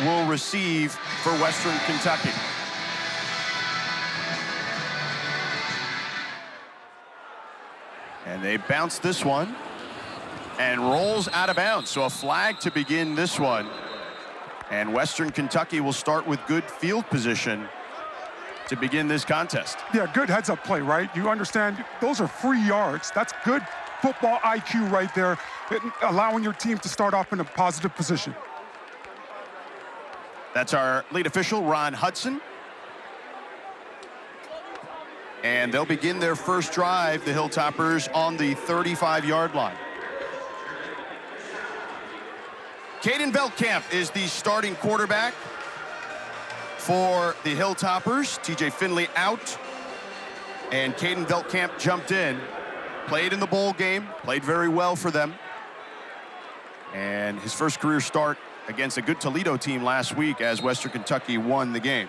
will receive for Western Kentucky. And they bounce this one and rolls out of bounds. So a flag to begin this one. And Western Kentucky will start with good field position to begin this contest. Yeah, good heads-up play, right? You understand, those are free yards. That's good football IQ right there, allowing your team to start off in a positive position. That's our lead official, Ron Hudson. And they'll begin their first drive, the Hilltoppers, on the 35-yard line. Caden Veldkamp is the starting quarterback for the Hilltoppers. TJ Finley out, and Caden Veldkamp jumped in, played in the bowl game, played very well for them. And his first career start against a good Toledo team last week as Western Kentucky won the game.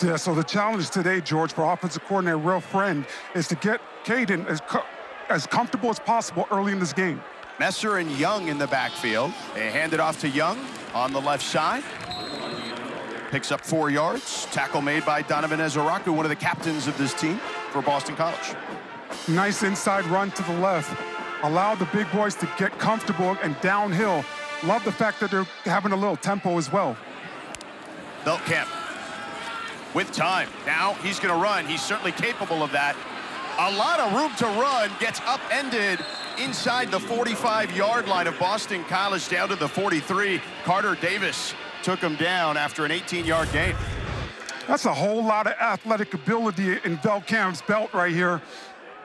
Yeah, so the challenge today, George, for offensive coordinator, real friend, is to get Caden as comfortable as possible early in this game. Messer and Young in the backfield. They hand it off to Young on the left side. Picks up 4 yards. Tackle made by Donovan Ezeiruaku, one of the captains of this team for Boston College. Nice inside run to the left. Allow the big boys to get comfortable and downhill. Love the fact that they're having a little tempo as well. Veldkamp with time. Now he's going to run. He's certainly capable of that. A lot of room to run. Gets upended inside the 45-yard line of Boston College down to the 43. Carter Davis took him down after an 18-yard gain. That's a whole lot of athletic ability in Veldkamp's belt right here.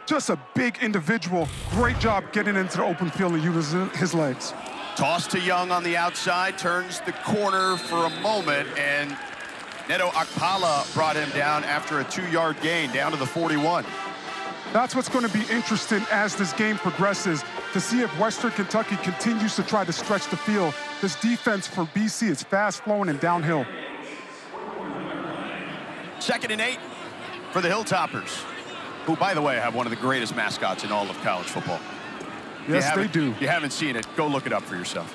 Just a big individual. Great job getting into the open field and using his legs. Toss to Young on the outside, turns the corner for a moment, and Neto Akpala brought him down after a 2-yard gain, down to the 41. That's what's going to be interesting as this game progresses, to see if Western Kentucky continues to try to stretch the field. This defense for BC is fast-flowing and downhill. 2nd and 8 for the Hilltoppers, who, by the way, have one of the greatest mascots in all of college football. Yes, they do. If you haven't seen it, go look it up for yourself.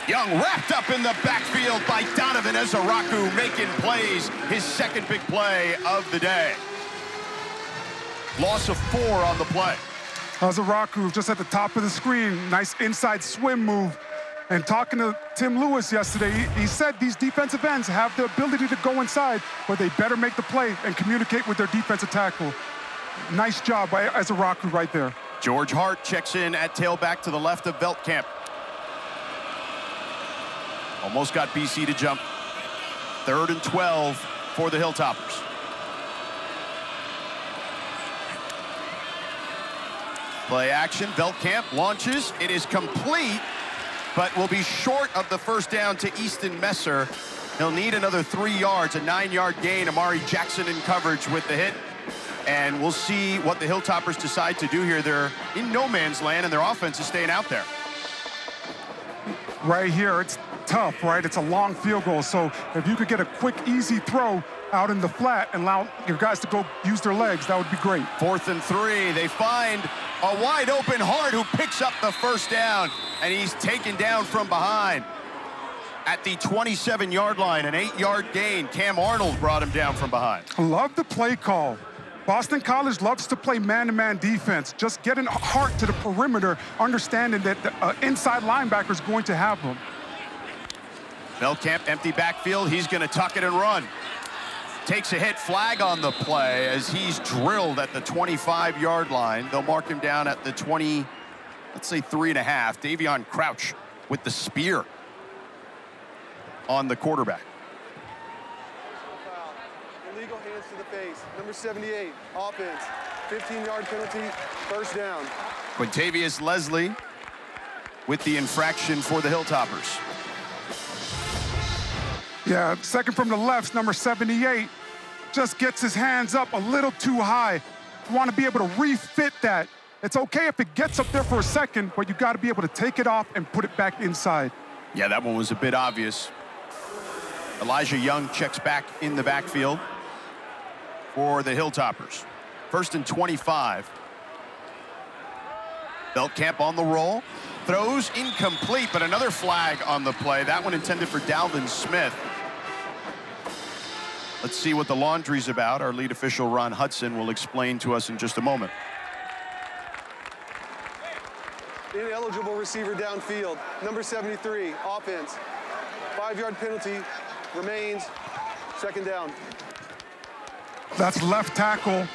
Young wrapped up in the backfield by Donovan Ezeiruaku, making plays, his second big play of the day. Loss of 4 on the play. Ezeiruaku just at the top of the screen. Nice inside swim move. And talking to Tim Lewis yesterday, he said these defensive ends have the ability to go inside, but they better make the play and communicate with their defensive tackle. Nice job by Ezeiruaku right there. George Hart checks in at tailback to the left of Veldkamp. Almost got BC to jump. 3rd and 12 for the Hilltoppers. Play action, Veldkamp launches. It is complete, but will be short of the first down to Easton Messer. He'll need another 3 yards, a 9-yard gain. Amari Jackson in coverage with the hit. And we'll see what the Hilltoppers decide to do here. They're in no man's land, and their offense is staying out there. Right here, it's tough, right? It's a long field goal. So if you could get a quick, easy throw out in the flat and allow your guys to go use their legs, that would be great. 4th and 3. They find a wide open Hart who picks up the first down, and he's taken down from behind. At the 27-yard line, an 8-yard gain. Cam Arnold brought him down from behind. I love the play call. Boston College loves to play man-to-man defense, just getting Hart to the perimeter, understanding that the inside linebacker is going to have him. Veldkamp, empty backfield. He's going to tuck it and run. Takes a hit, flag on the play as he's drilled at the 25-yard line. They'll mark him down at the 20, let's say 3.5. Davion Crouch with the spear on the quarterback. Illegal hands to the face. Number 78, offense. 15-yard penalty, first down. Quintavious Leslie with the infraction for the Hilltoppers. Yeah, second from the left, number 78. Just gets his hands up a little too high. You want to be able to refit that. It's okay if it gets up there for a second, but you got to be able to take it off and put it back inside. Yeah, that one was a bit obvious. Elijah Young checks back in the backfield for the Hilltoppers. 1st and 25. Beltcamp on the roll. Throws incomplete, but another flag on the play. That one intended for Dalvin Smith. Let's see what the laundry's about. Our lead official, Ron Hudson, will explain to us in just a moment. Ineligible receiver downfield. Number 73, offense. 5-yard penalty, remains, second down. That's left tackle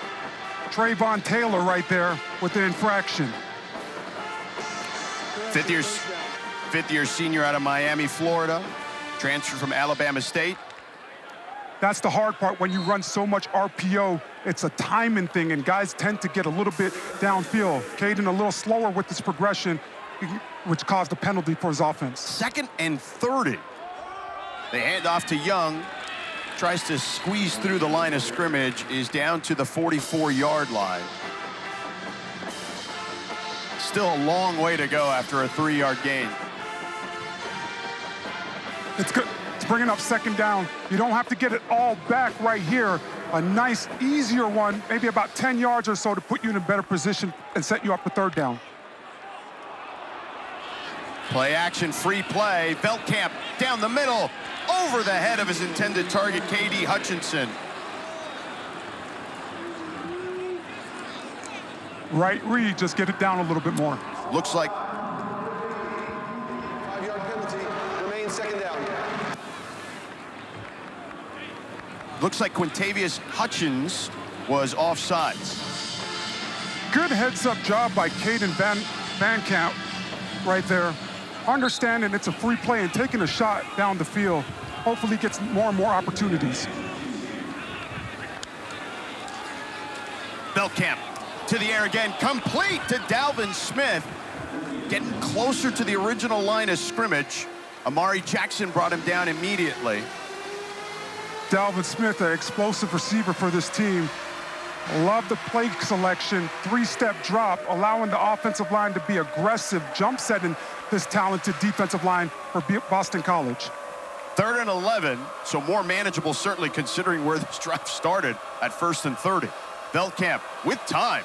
Trayvon Taylor right there with the infraction. Fifth-year senior out of Miami, Florida. Transferred from Alabama State. That's the hard part when you run so much RPO. It's a timing thing, and guys tend to get a little bit downfield. Caden a little slower with this progression, which caused a penalty for his offense. 2nd and 30. They hand off to Young. Tries to squeeze through the line of scrimmage, is down to the 44-yard line. Still a long way to go after a 3-yard gain. It's good. It's bringing up second down. You don't have to get it all back right here. A nice, easier one, maybe about 10 yards or so to put you in a better position and set you up for third down. Play action, free play. Beltcamp down the middle, over the head of his intended target, K.D. Hutchinson. Right read, just get it down a little bit more. Looks like 5-yard penalty, remains second down. Looks like Quintavious Hutchins was offsides. Good heads-up job by Caden Van Camp right there. Understanding it's a free play and taking a shot down the field. Hopefully gets more and more opportunities. Beltcamp to the air again, complete to Dalvin Smith. Getting closer to the original line of scrimmage. Amari Jackson brought him down immediately. Dalvin Smith, an explosive receiver for this team. Love the play selection, 3-step drop, allowing the offensive line to be aggressive, jump setting this talented defensive line for Boston College. 3rd and 11, so more manageable certainly considering where this drive started at 1st and 30. Beltcamp with time,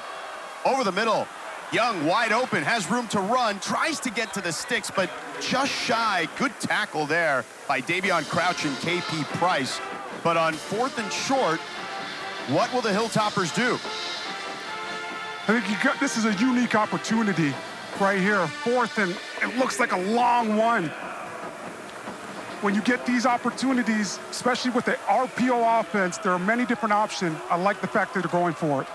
over the middle. Young wide open, has room to run, tries to get to the sticks, but just shy. Good tackle there by Davion Crouch and KP Price. But on 4th and short, what will the Hilltoppers do? I think this is a unique opportunity right here. 4th, and it looks like a long one. When you get these opportunities, especially with the RPO offense, there are many different options. I like the fact that they're going for it.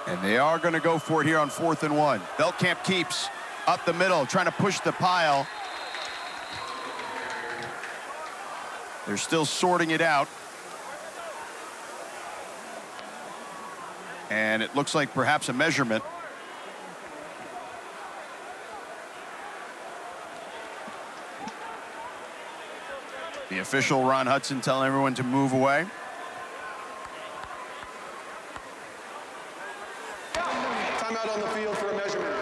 And they are going to go for it here on 4th and 1. Beltcamp keeps up the middle, trying to push the pile. They're still sorting it out. And it looks like perhaps a measurement. The official, Ron Hudson, telling everyone to move away. Timeout on the field for a measurement.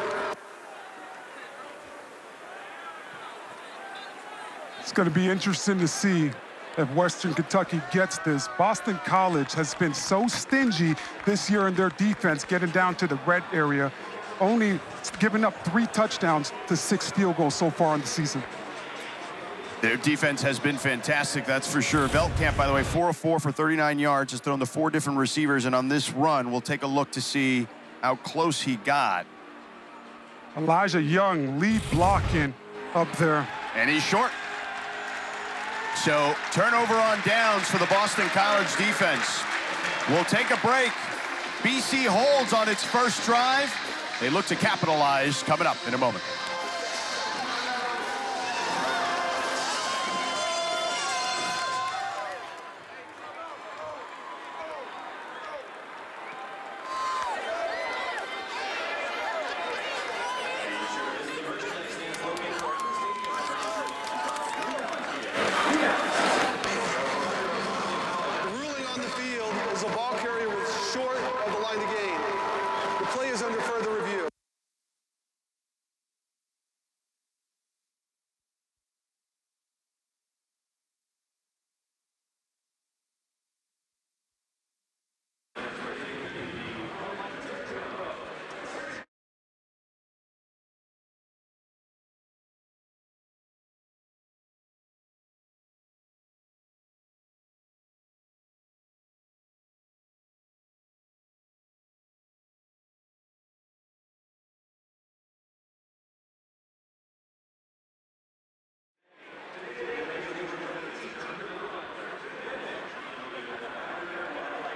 It's going to be interesting to see if Western Kentucky gets this. Boston College has been so stingy this year in their defense, getting down to the red area, only giving up 3 touchdowns to 6 field goals so far in the season. Their defense has been fantastic, that's for sure. Beltcamp, by the way, 4 of 4 for 39 yards, has thrown to 4 different receivers, and on this run, we'll take a look to see how close he got. Elijah Young, lead blocking up there. And he's short. So, turnover on downs for the Boston College defense. We'll take a break. BC holds on its first drive. They look to capitalize coming up in a moment.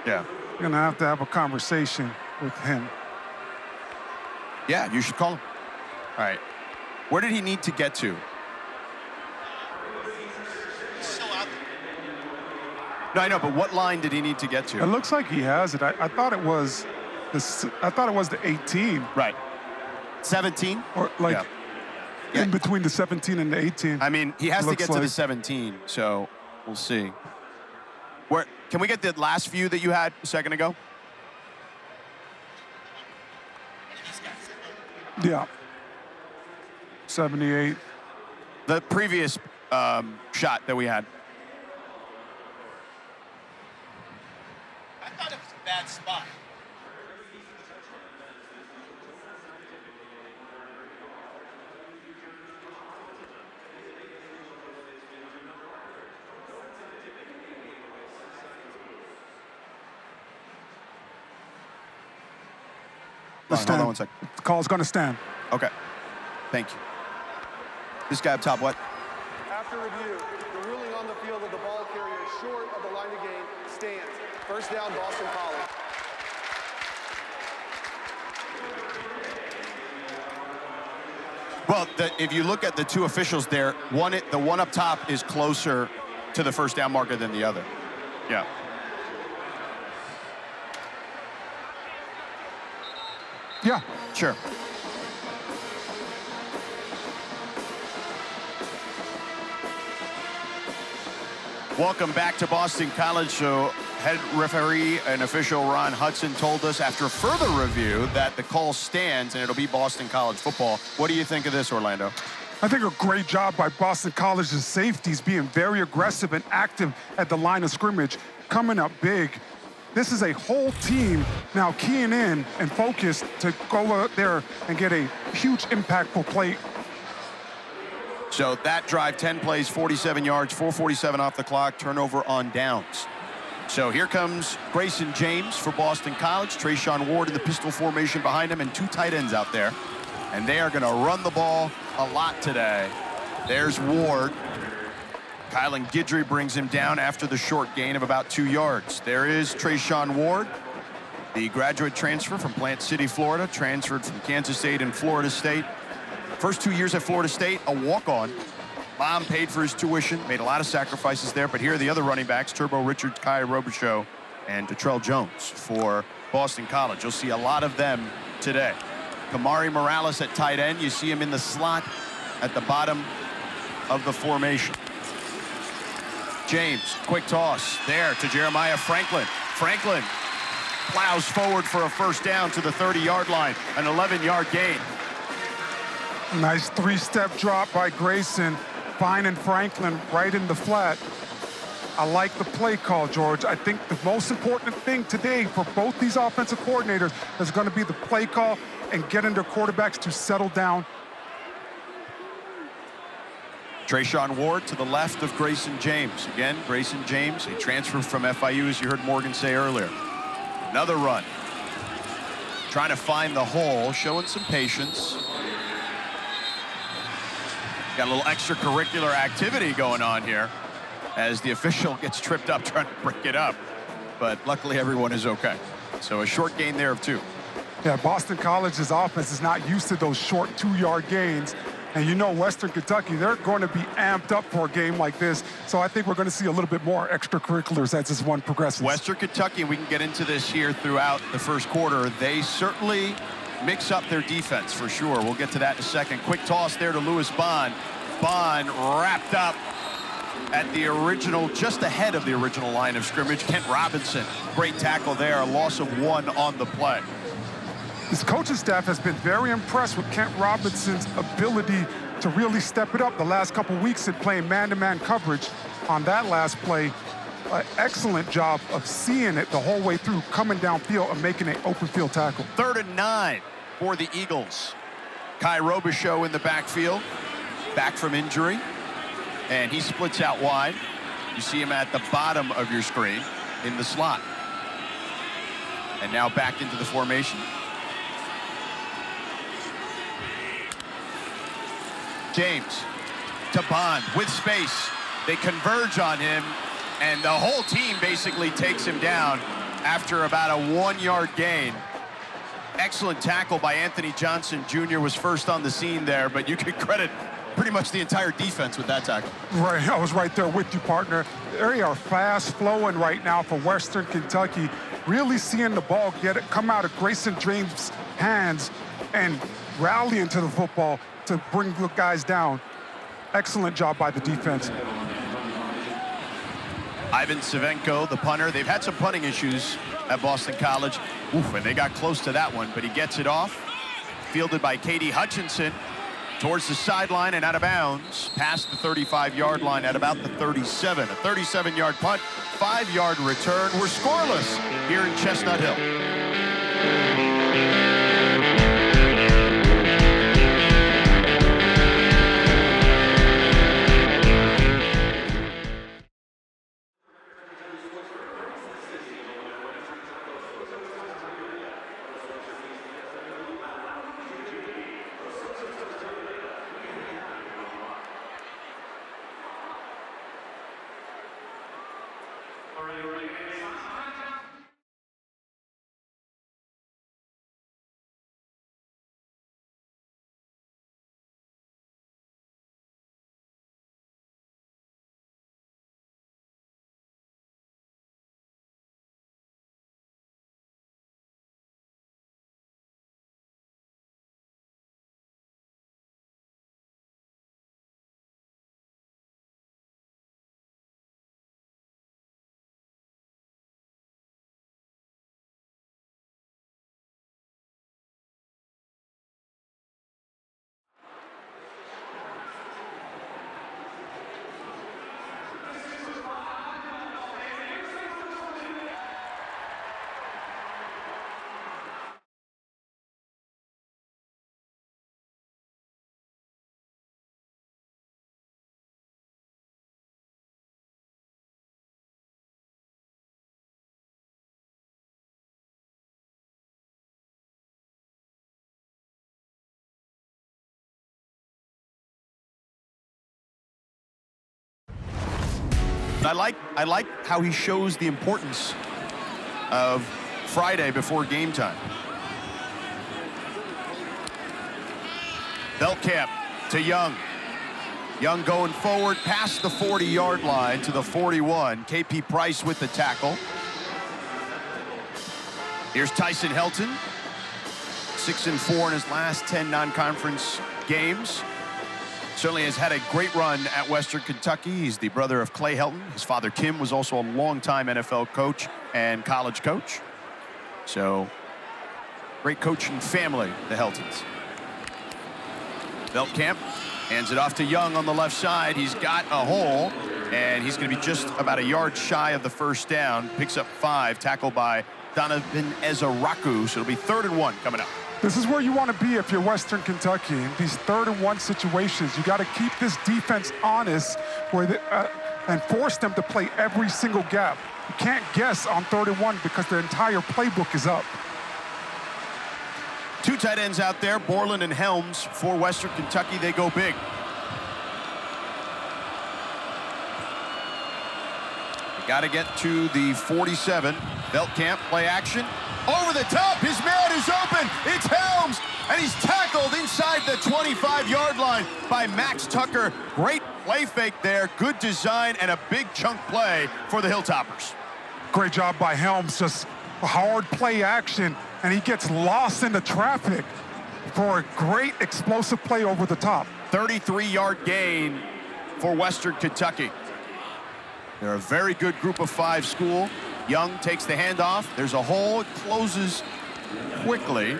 Yeah. You're gonna have to have a conversation with him. Yeah, you should call him. All right. Where did he need to get to? No, I know, but what line did he need to get to? It looks like he has it. I thought it was the 18. Right. 17? Or like in between the 17 and the 18. I mean, he has to get to like the 17, so we'll see. Where can we get the last view that you had a second ago? Yeah. 78. The previous shot that we had. I thought it was a bad spot. Hold on 1 second. The call's gonna stand. Okay. Thank you. This guy up top, what? After review, the ruling on the field of the ball carrier is short of the line of game stands. First down, Boston College. Well, if you look at the two officials there, the one up top is closer to the first down marker than the other. Yeah. Yeah. Sure. Welcome back to Boston College. So head referee and official Ron Hudson told us after further review that the call stands and it'll be Boston College football. What do you think of this, Orlando? I think a great job by Boston College's safeties being very aggressive and active at the line of scrimmage, coming up big. This is a whole team now keying in and focused to go out there and get a huge impactful play. So that drive, 10 plays, 47 yards, 4:47 off the clock, turnover on downs. So here comes Grayson James for Boston College, Trayshawn Ward in the pistol formation behind him, and two tight ends out there. And they are gonna run the ball a lot today. There's Ward. Kylan Guidry brings him down after the short gain of about 2 yards. There is Trayshawn Ward, the graduate transfer from Plant City, Florida, transferred from Kansas State and Florida State. First 2 years at Florida State, a walk-on. Mom paid for his tuition, made a lot of sacrifices there, but here are the other running backs, Turbo Richards, Kai Robichaux, and Detrell Jones for Boston College. You'll see a lot of them today. Kamari Morales at tight end. You see him in the slot at the bottom of the formation. James, quick toss there to Jeremiah Franklin. Franklin plows forward for a first down to the 30-yard line, an 11-yard gain. Nice three-step drop by Grayson, finding Franklin right in the flat. I like the play call, George. I think the most important thing today for both these offensive coordinators is going to be the play call and getting their quarterbacks to settle down. Trayshawn Ward to the left of Grayson James. Again, Grayson James, a transfer from FIU, as you heard Morgan say earlier. Another run. Trying to find the hole, showing some patience. Got a little extracurricular activity going on here as the official gets tripped up trying to break it up. But luckily everyone is okay. So a short gain there of 2. Yeah, Boston College's offense is not used to those short 2-yard gains. And you know Western Kentucky, they're going to be amped up for a game like this. So I think we're going to see a little bit more extracurriculars as this one progresses. Western Kentucky, we can get into this here throughout the first quarter. They certainly mix up their defense for sure. We'll get to that in a second. Quick toss there to Lewis Bond. Bond wrapped up at the original, just ahead of the original line of scrimmage. Kent Robinson, great tackle there, a loss of 1 on the play. This coaching staff has been very impressed with Kent Robinson's ability to really step it up the last couple weeks in playing man-to-man coverage on that last play. An excellent job of seeing it the whole way through, coming downfield and making an open field tackle. 3rd and 9 for the Eagles. Kai Robichaux in the backfield, back from injury, and he splits out wide. You see him at the bottom of your screen in the slot. And now back into the formation. James to Bond with space. They converge on him, and the whole team basically takes him down. after about a 1-yard gain. Excellent tackle by Anthony Johnson Jr. was first on the scene there, but you can credit pretty much the entire defense with that tackle. Right, I was right there with you, partner. They are fast flowing right now for Western Kentucky. Really seeing the ball come out of Grayson James' hands and rallying to the football to bring the guys down. Excellent job by the defense. Ivan Savenko, the punter. They've had some punting issues at Boston College. Oof, and they got close to that one, but he gets it off. Fielded by Katie Hutchinson towards the sideline and out of bounds, past the 35-yard line at about the 37. A 37-yard punt, 5-yard return. We're scoreless here in Chestnut Hill. I like how he shows the importance of Friday before game time. Veltkamp to Young. Young going forward past the 40-yard line to the 41. KP Price with the tackle. Here's Tyson Helton, 6-4 in his last 10 non-conference games. Certainly has had a great run at Western Kentucky. He's the brother of Clay Helton. His father, Kim, was also a longtime NFL coach and college coach. So, great coaching family, the Heltons. Veltkamp hands it off to Young on the left side. He's got a hole, and he's going to be just about a yard shy of the first down. Picks up 5, tackled by Donovan Ezeiruaku. So it'll be 3rd and 1 coming up. This is where you want to be if you're Western Kentucky. In these 3rd and 1 situations, you got to keep this defense honest and force them to play every single gap. You can't guess on 3rd and 1 because the entire playbook is up. 2 tight ends out there, Borland and Helms for Western Kentucky. They go big. Got to get to the 47. Veltkamp, play action. Over the top, his man is open. It's Helms, and he's tackled inside the 25-yard line by Max Tucker. Great play fake there, good design, and a big chunk play for the Hilltoppers. Great job by Helms, just hard play action, and he gets lost in the traffic for a great explosive play over the top. 33-yard gain for Western Kentucky. They're a very good group of 5 school. Young takes the handoff. There's a hole. It closes quickly.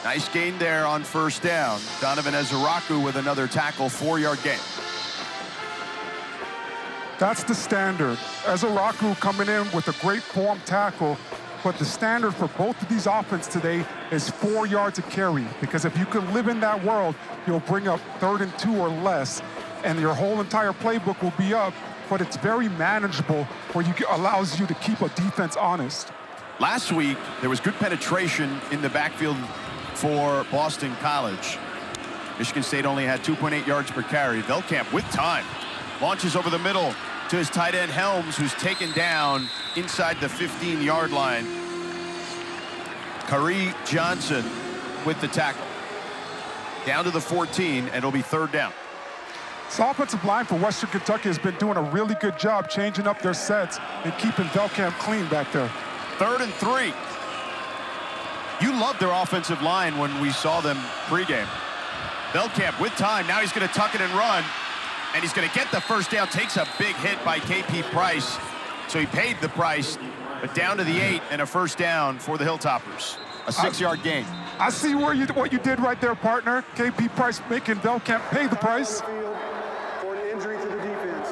Nice gain there on first down. Donovan Ezeiruaku with another tackle, 4-yard gain. That's the standard. Ezeiruaku coming in with a great form tackle, but the standard for both of these offenses today is 4 yards a carry, because if you can live in that world, you'll bring up 3rd and 2 or less, and your whole entire playbook will be up, but it's very manageable where allows you to keep a defense honest. Last week, there was good penetration in the backfield for Boston College. Michigan State only had 2.8 yards per carry. Veltkamp with time launches over the middle to his tight end Helms, who's taken down inside the 15-yard line. Kari Johnson with the tackle. Down to the 14, and it'll be 3rd down. This offensive line for Western Kentucky has been doing a really good job changing up their sets and keeping Velkamp clean back there. 3rd and 3. You loved their offensive line when we saw them pregame. Velkamp with time. Now he's going to tuck it and run, and he's going to get the 1st down. Takes a big hit by KP Price, so he paid the price, but down to the 8 and a 1st down for the Hilltoppers. A 6-yard gain. I see what you did right there, partner. KP Price making Velkamp pay the price. For an injury to the defense.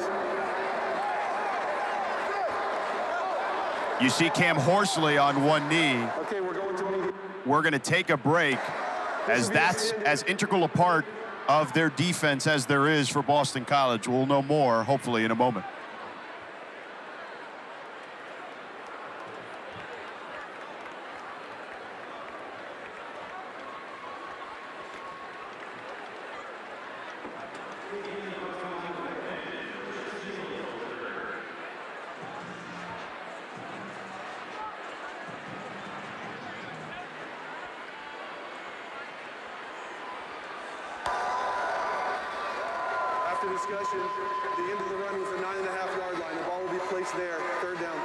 You see Cam Horsley on one knee. Okay, we're going to meet. We're going to take a break, as that's as integral a part of their defense as there is for Boston College. We'll know more, hopefully, in a moment. After discussion, the end of the run was the 9.5-yard line. The ball will be placed there, 3rd down.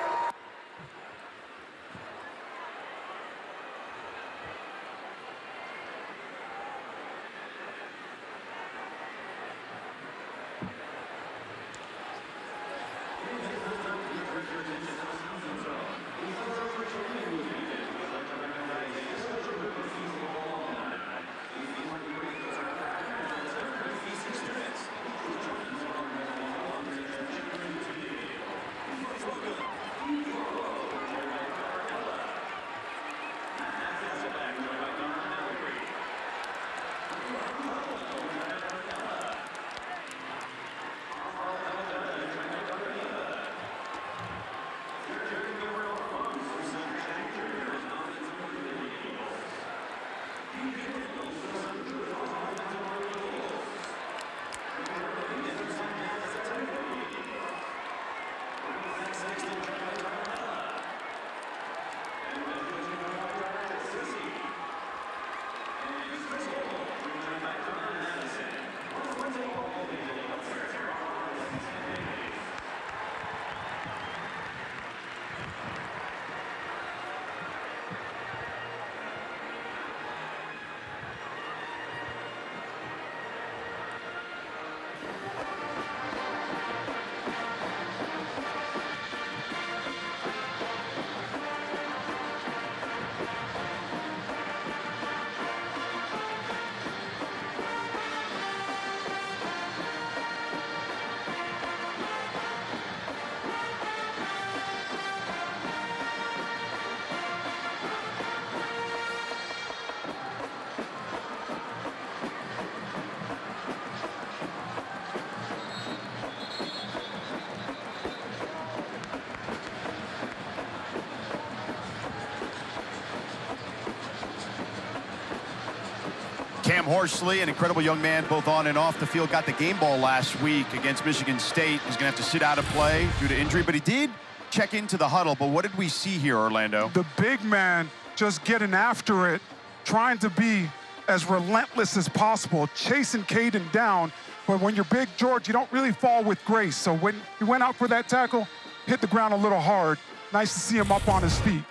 Cam Horsley, an incredible young man, both on and off the field, got the game ball last week against Michigan State. He's going to have to sit out of play due to injury, but he did check into the huddle. But what did we see here, Orlando? The big man just getting after it, trying to be as relentless as possible, chasing Caden down. But when you're big, George, you don't really fall with grace. So when he went out for that tackle, hit the ground a little hard. Nice to see him up on his feet.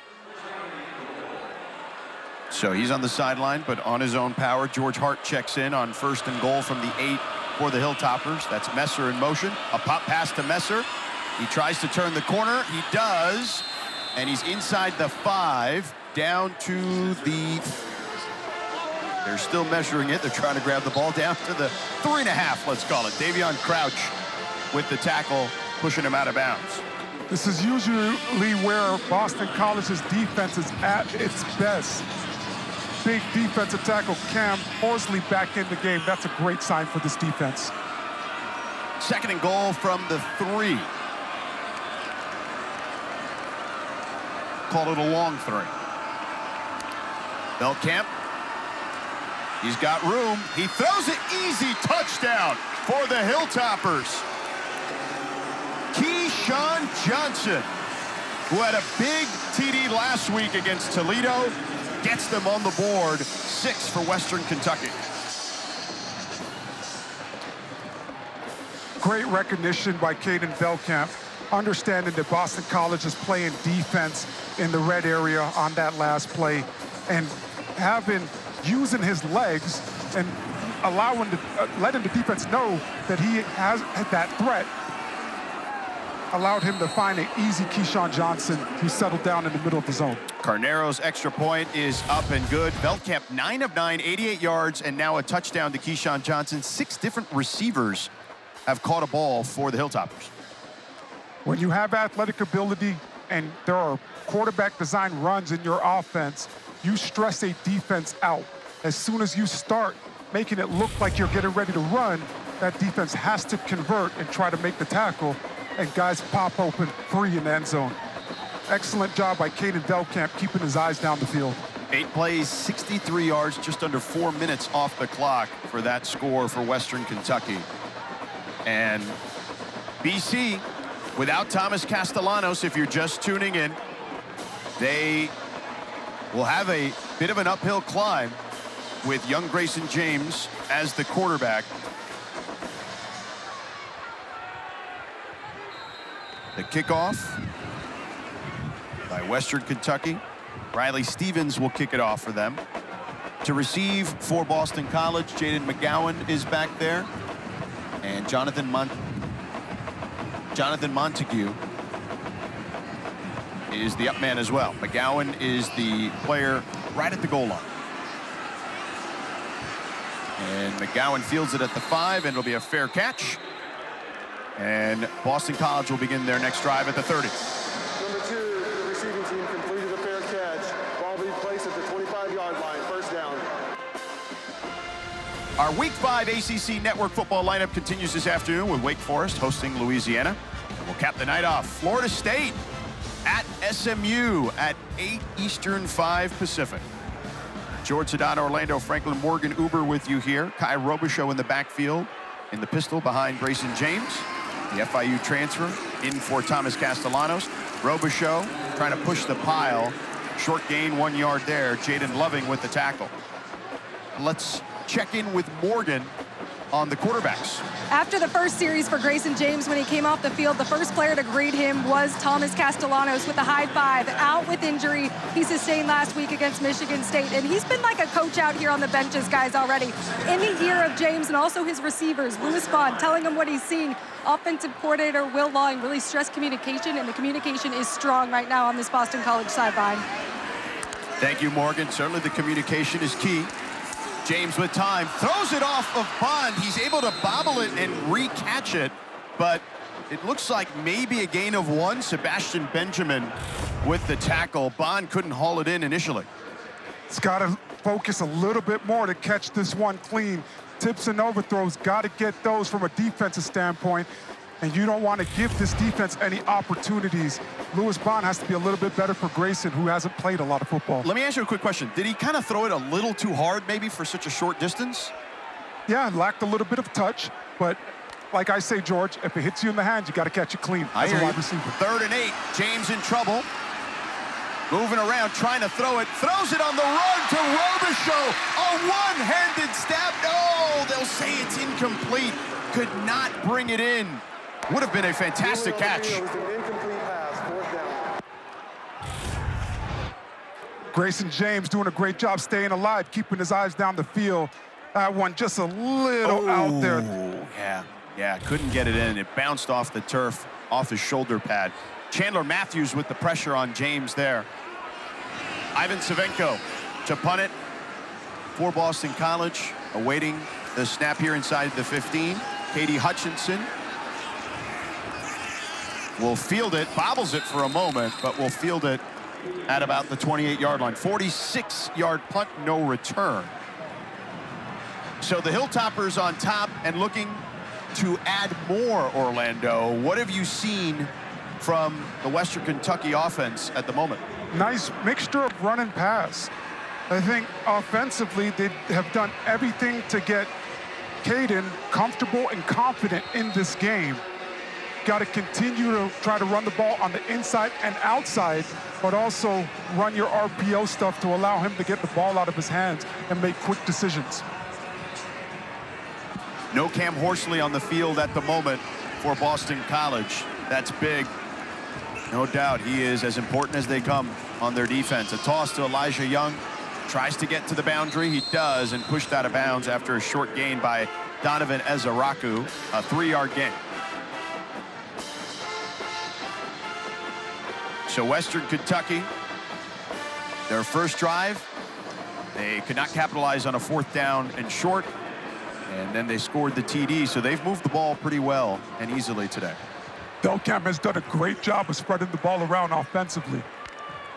So he's on the sideline, but on his own power. George Hart checks in on 1st and goal from the 8 for the Hilltoppers. That's Messer in motion. A pop pass to Messer. He tries to turn the corner. He does. And he's inside the 5, down to the... They're still measuring it. They're trying to grab the ball down to the 3.5, let's call it. Davion Crouch with the tackle, pushing him out of bounds. This is usually where Boston College's defense is at its best. Big defensive tackle, Cam Horsley back in the game. That's a great sign for this defense. 2nd and goal from the 3. Call it a long 3. Velkamp. He's got room. He throws it easy. Touchdown for the Hilltoppers. Keyshawn Johnson who had a big TD last week against Toledo, gets them on the board. 6 for Western Kentucky. Great recognition by Caden Velkamp, understanding that Boston College is playing defense in the red area on that last play, and using his legs and letting the defense know that he has that threat, allowed him to find an easy Keyshawn Johnson, who settled down in the middle of the zone. Carnero's extra point is up and good. Velkamp 9 of 9, 88 yards, and now a touchdown to Keyshawn Johnson. 6 different receivers have caught a ball for the Hilltoppers. When you have athletic ability and there are quarterback design runs in your offense, you stress a defense out. As soon as you start making it look like you're getting ready to run, that defense has to convert and try to make the tackle, and guys pop open free in the end zone. Excellent job by Caden Velkamp keeping his eyes down the field. 8 plays, 63 yards, just under 4 minutes off the clock for that score for Western Kentucky. And BC, without Thomas Castellanos, if you're just tuning in, they will have a bit of an uphill climb with young Grayson James as the quarterback. The kickoff by Western Kentucky. Riley Stevens will kick it off for them. To receive for Boston College, Jaden McGowan is back there. And Jonathan Montague is the up man as well. McGowan is the player right at the goal line. And McGowan fields it at the 5, and it'll be a fair catch. And Boston College will begin their next drive at the 30. Number 2, the receiving team completed a fair catch. Ball being placed at the 25-yard line. First down. Our Week 5 ACC Network football lineup continues this afternoon with Wake Forest hosting Louisiana. We'll cap the night off. Florida State at SMU at 8 Eastern, 5 Pacific. George Sedano, Orlando Franklin, Morgan Uber with you here. Kai Robichaux in the backfield, in the pistol behind Grayson James. The FIU transfer in for Thomas Castellanos. Robichaux trying to push the pile. Short gain, 1 yard there. Jaden Loving with the tackle. Let's check in with Morgan on the quarterbacks. After the first series for Grayson James, when he came off the field, the first player to greet him was Thomas Castellanos with a high 5, out with injury he sustained last week against Michigan State. And he's been like a coach out here on the benches, guys, already. In the ear of James and also his receivers, Lewis Bond, telling him what he's seeing. Offensive coordinator Will Long really stressed communication, and the communication is strong right now on this Boston College sideline. Thank you, Morgan. Certainly the communication is key. James with time, throws it off of Bond. He's able to bobble it and re-catch it, but it looks like maybe a gain of 1. Sebastian Benjamin with the tackle. Bond couldn't haul it in initially. It's got to focus a little bit more to catch this one clean. Tips and overthrows, got to get those from a defensive standpoint, and you don't want to give this defense any opportunities. Lewis Bond has to be a little bit better for Grayson, who hasn't played a lot of football. Let me ask you a quick question. Did he kind of throw it a little too hard maybe for such a short distance? Yeah, lacked a little bit of touch, but like I say, George, if it hits you in the hands, you got to catch it clean as a wide receiver. 3rd and 8, James in trouble. Moving around, trying to throw it. Throws it on the run to Robichaux. A one-handed stab. No, they'll say it's incomplete. Could not bring it in. Would have been a fantastic catch. Grayson James doing a great job staying alive, keeping his eyes down the field. That one just a little out there. Yeah, couldn't get it in. It bounced off the turf, off his shoulder pad. Chandler Matthews with the pressure on James there. Ivan Savenko to punt it for Boston College, awaiting the snap here inside the 15. Katie Hutchinson will field it, bobbles it for a moment, but will field it at about the 28-yard line. 46-yard punt, no return. So the Hilltoppers on top and looking to add more, Orlando. What have you seen from the Western Kentucky offense at the moment? Nice mixture of run and pass. I think offensively they have done everything to get Caden comfortable and confident in this game. got to continue to try to run the ball on the inside and outside, but also run your RPO stuff to allow him to get the ball out of his hands and make quick decisions. No Cam Horsley on the field at the moment for Boston College. That's big. No doubt he is as important as they come on their defense. A toss to Elijah Young. Tries to get to the boundary. He does, and pushed out of bounds after a short gain by Donovan Ezeiruaku. A 3-yard gain. So Western Kentucky, their first drive, they could not capitalize on a 4th down and short. And then they scored the TD, so they've moved the ball pretty well and easily today. Veltkamp has done a great job of spreading the ball around offensively.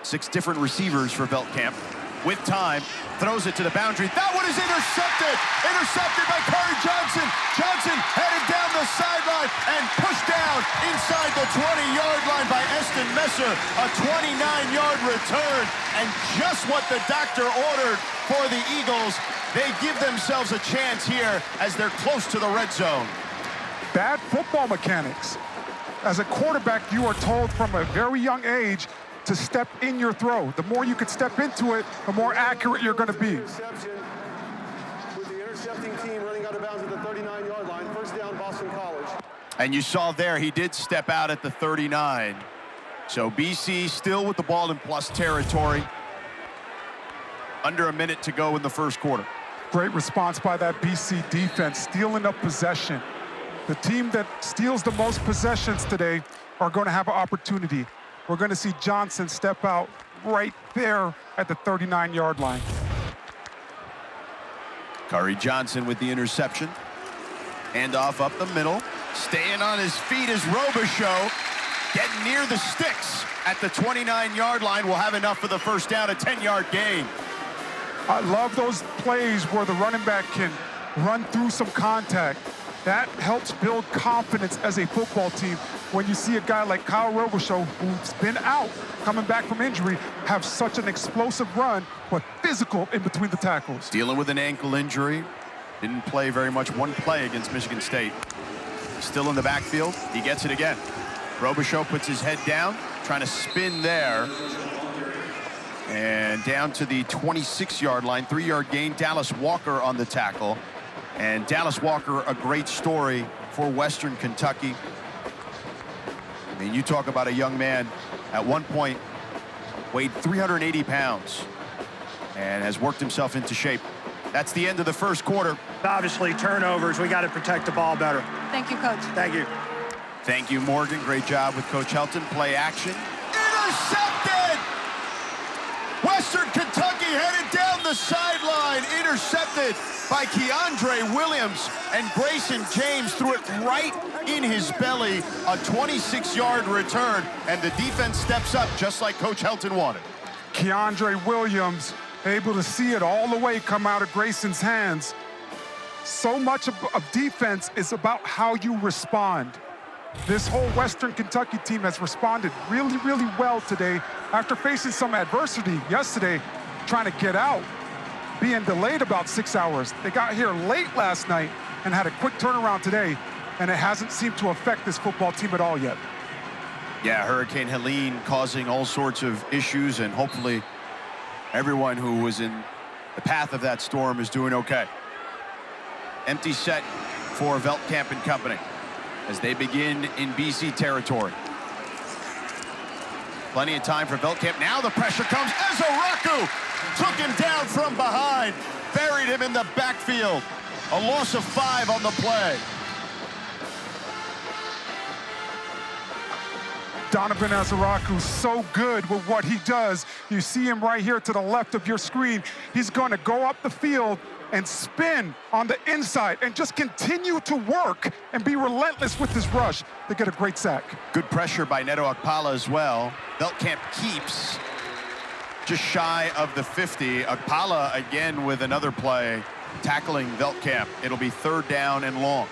6 different receivers for Veltkamp. With time, throws it to the boundary. That one is intercepted! Intercepted by Corey Johnson. Johnson headed down the sideline and pushed down inside the 20-yard line by Eston Messer. A 29-yard return, and just what the doctor ordered for the Eagles. They give themselves a chance here as they're close to the red zone. Bad football mechanics. As a quarterback, you are told from a very young age to step in your throw. The more you can step into it, the more accurate you're going to be. Interception with the intercepting team running out of bounds at the 39-yard line. First down, Boston College. And you saw there, he did step out at the 39. So BC still with the ball in plus territory. Under a minute to go in the first quarter. Great response by that BC defense, stealing up possession. The team that steals the most possessions today are going to have an opportunity. We're going to see Johnson step out right there at the 39-yard line. Corey Johnson with the interception. Handoff up the middle. Staying on his feet is Robichaux. Getting near the sticks at the 29-yard line. Will have enough for the first down, a 10-yard gain. I love those plays where the running back can run through some contact. That helps build confidence as a football team when you see a guy like Kyle Robichaux, who's been out, coming back from injury, have such an explosive run, but physical in between the tackles. Dealing with an ankle injury. Didn't play very much, one play against Michigan State. Still in the backfield, he gets it again. Robichaux puts his head down, trying to spin there. And down to the 26-yard line, 3-yard gain. Dallas Walker on the tackle. And Dallas Walker, a great story for Western Kentucky. I mean, you talk about a young man, at one point, weighed 380 pounds and has worked himself into shape. That's the end of the first quarter. Obviously, turnovers, we got to protect the ball better. Thank you, Coach. Thank you. Thank you, Morgan. Great job with Coach Helton. Play action. Intercepted! Western Kentucky headed down the sideline. Intercepted by Keandre Williams, and Grayson James threw it right in his belly. A 26-yard return, and the defense steps up just like Coach Helton wanted. Keandre Williams able to see it all the way come out of Grayson's hands. So much of defense is about how you respond. This whole Western Kentucky team has responded really, really well today after facing some adversity yesterday, trying to get out, being delayed about 6 hours. They got here late last night and had a quick turnaround today, and it hasn't seemed to affect this football team at all yet. Yeah, Hurricane Helene causing all sorts of issues, and hopefully everyone who was in the path of that storm is doing okay. Empty set for Veltkamp and company as they begin in BC territory. Plenty of time for Veltkamp. Now the pressure comes. Ezeiruaku took him down from behind, buried him in the backfield. A loss of 5 on the play. Donovan Ezeiruaku, so good with what he does. You see him right here to the left of your screen. He's going to go up the field and spin on the inside and just continue to work and be relentless with his rush to get a great sack. Good pressure by Neto Akpala as well. Veltkamp keeps just shy of the 50. Akpala again with another play, tackling Veltkamp. It'll be 3rd down and long.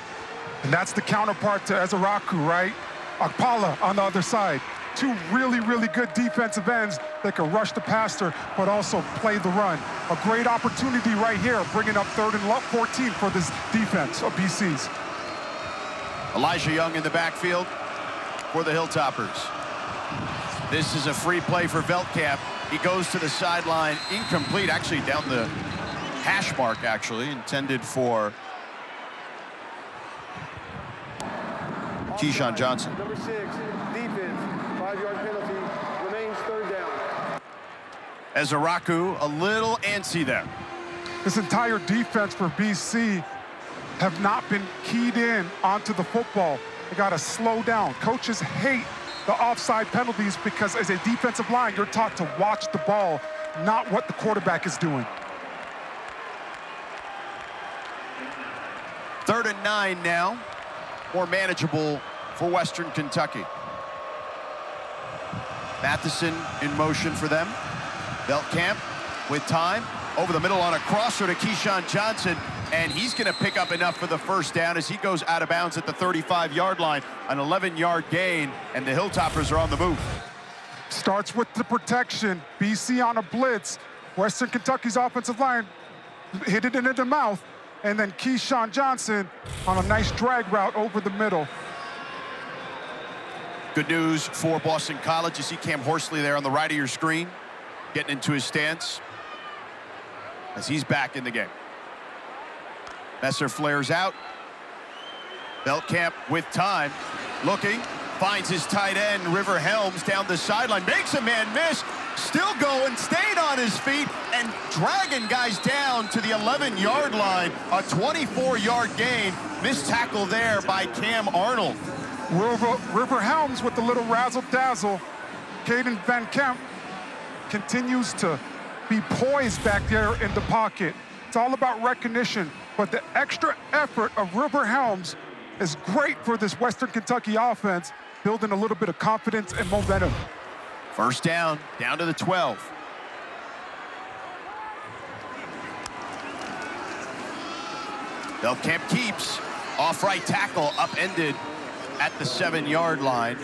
And that's the counterpart to Ezeiruaku, right? Akpala on the other side. 2 really, really good defensive ends that can rush the passer, but also play the run. A great opportunity right here, bringing up 3rd and 14 for this defense of BC's. Elijah Young in the backfield. for the Hilltoppers. This is a free play for Veldkamp. He goes to the sideline, incomplete, actually down the hash mark, actually, intended for Keyshawn Johnson. Number 6, defense, 5-yard penalty, remains third down. Ezeiruaku a little antsy there. This entire defense for BC have not been keyed in onto the football. They got to slow down. Coaches hate the offside penalties because as a defensive line, you're taught to watch the ball, not what the quarterback is doing. 3rd and 9 now, more manageable for Western Kentucky. Matheson in motion for them. Veldkamp with time, over the middle on a crosser to Keyshawn Johnson, and he's going to pick up enough for the first down as he goes out of bounds at the 35-yard line, an 11-yard gain, and the Hilltoppers are on the move. Starts with the protection. BC on a blitz. Western Kentucky's offensive line hit it into the mouth, and then Keyshawn Johnson on a nice drag route over the middle. Good news for Boston College. You see Cam Horsley there on the right of your screen, getting into his stance as he's back in the game. Messer flares out. Veldkamp with time, looking, finds his tight end, River Helms, down the sideline, makes a man miss, still going, stayed on his feet, and dragging guys down to the 11-yard line. A 24-yard gain. Missed tackle there by Cam Arnold. River Helms with the little razzle-dazzle. Caden Van Kemp continues to be poised back there in the pocket. It's all about recognition, but the extra effort of River Helms is great for this Western Kentucky offense, building a little bit of confidence and momentum. First down to the 12. Veldkamp keeps, off right tackle, upended at the 7-yard line.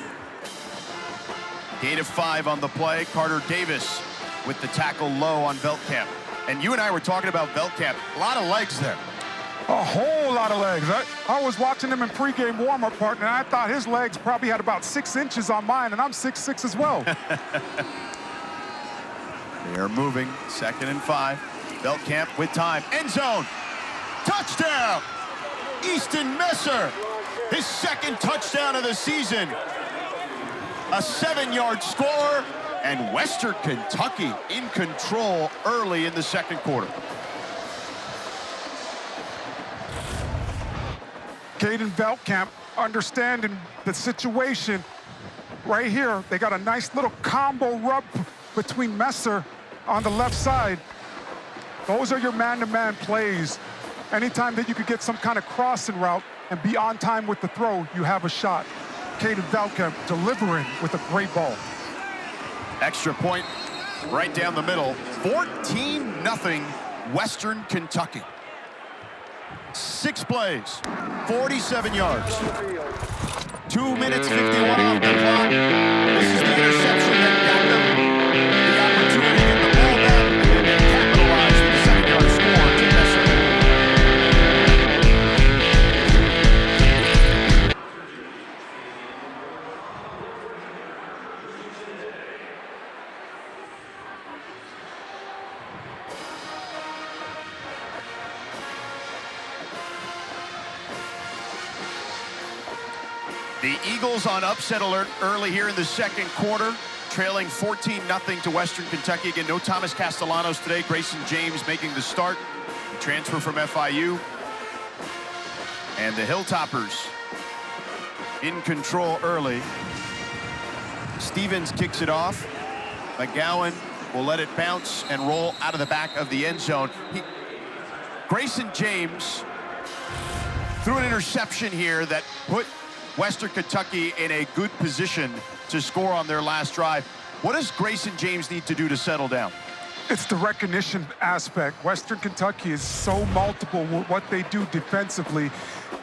Gain of 5 on the play. Carter Davis with the tackle low on Veldkamp. And you and I were talking about Veldkamp. A lot of legs there. A whole lot of legs. I was watching him in pregame warm-up, partner, and I thought his legs probably had about 6 inches on mine, and I'm 6'6" as well. They are moving. 2nd and 5. Veldkamp with time. End zone. Touchdown! Easton Messer. His 2nd touchdown of the season. A 7-yard score, and Western Kentucky in control early in the 2nd quarter. Caden Veldkamp understanding the situation right here. They got a nice little combo rub between Messer on the left side. Those are your man-to-man plays. Anytime that you could get some kind of crossing route and be on time with the throw, you have a shot. Caden Veldkamp delivering with a great ball. Extra point right down the middle. 14-0 Western Kentucky. 6 plays, 47 yards. 2 minutes, 51 on the clock. This is the interception that got them the opportunity to get the ball back, and then capitalize with the 7-yard score to Messer. The Eagles on upset alert early here in the 2nd quarter, trailing 14-0 to Western Kentucky. Again, no Thomas Castellanos today. Grayson James making the start. The transfer from FIU. And the Hilltoppers in control early. Stevens kicks it off. McGowan will let it bounce and roll out of the back of the end zone. Grayson James threw an interception here that put Western Kentucky in a good position to score on their last drive. What does Grayson James need to do to settle down? It's the recognition aspect. Western Kentucky is so multiple with what they do defensively.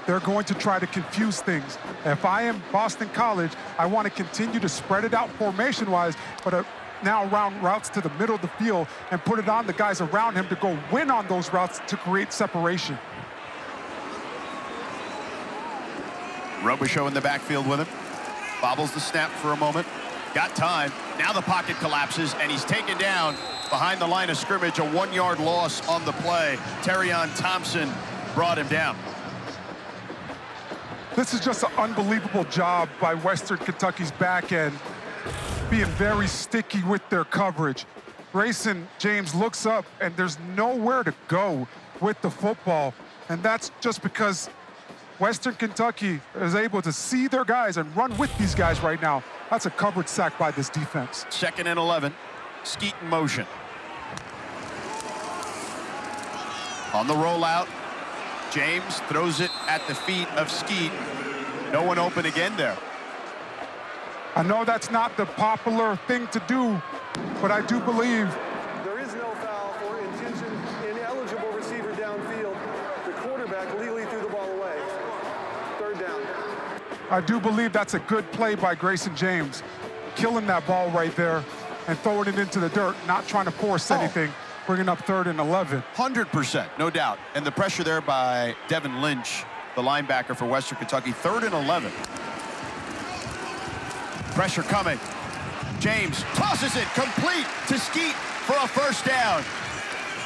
They're going to try to confuse things. If I am Boston College, I want to continue to spread it out formation-wise, but now round routes to the middle of the field and put it on the guys around him to go win on those routes to create separation. Robichaux in the backfield with him. Bobbles the snap for a moment. Got time. Now the pocket collapses, and he's taken down behind the line of scrimmage. A 1-yard loss on the play. Terrion Thompson brought him down. This is just an unbelievable job by Western Kentucky's back end, being very sticky with their coverage. Grayson James looks up, and there's nowhere to go with the football, and that's just because Western Kentucky is able to see their guys and run with these guys right now. That's a coverage sack by this defense. 2nd and 11. Skeet in motion. On the rollout, James throws it at the feet of Skeet. No one open again there. I know that's not the popular thing to do, but I do believe There is no foul for intention ineligible receiver downfield. The quarterback legally threw the ball away. 3rd down. I do believe that's a good play by Grayson James, killing that ball right there and throwing it into the dirt, not trying to force anything, bringing up 3rd and 11. 100%, no doubt. And the pressure there by Devin Lynch, the linebacker for Western Kentucky. 3rd and 11. Pressure coming. James tosses it complete to Skeet for a 1st down.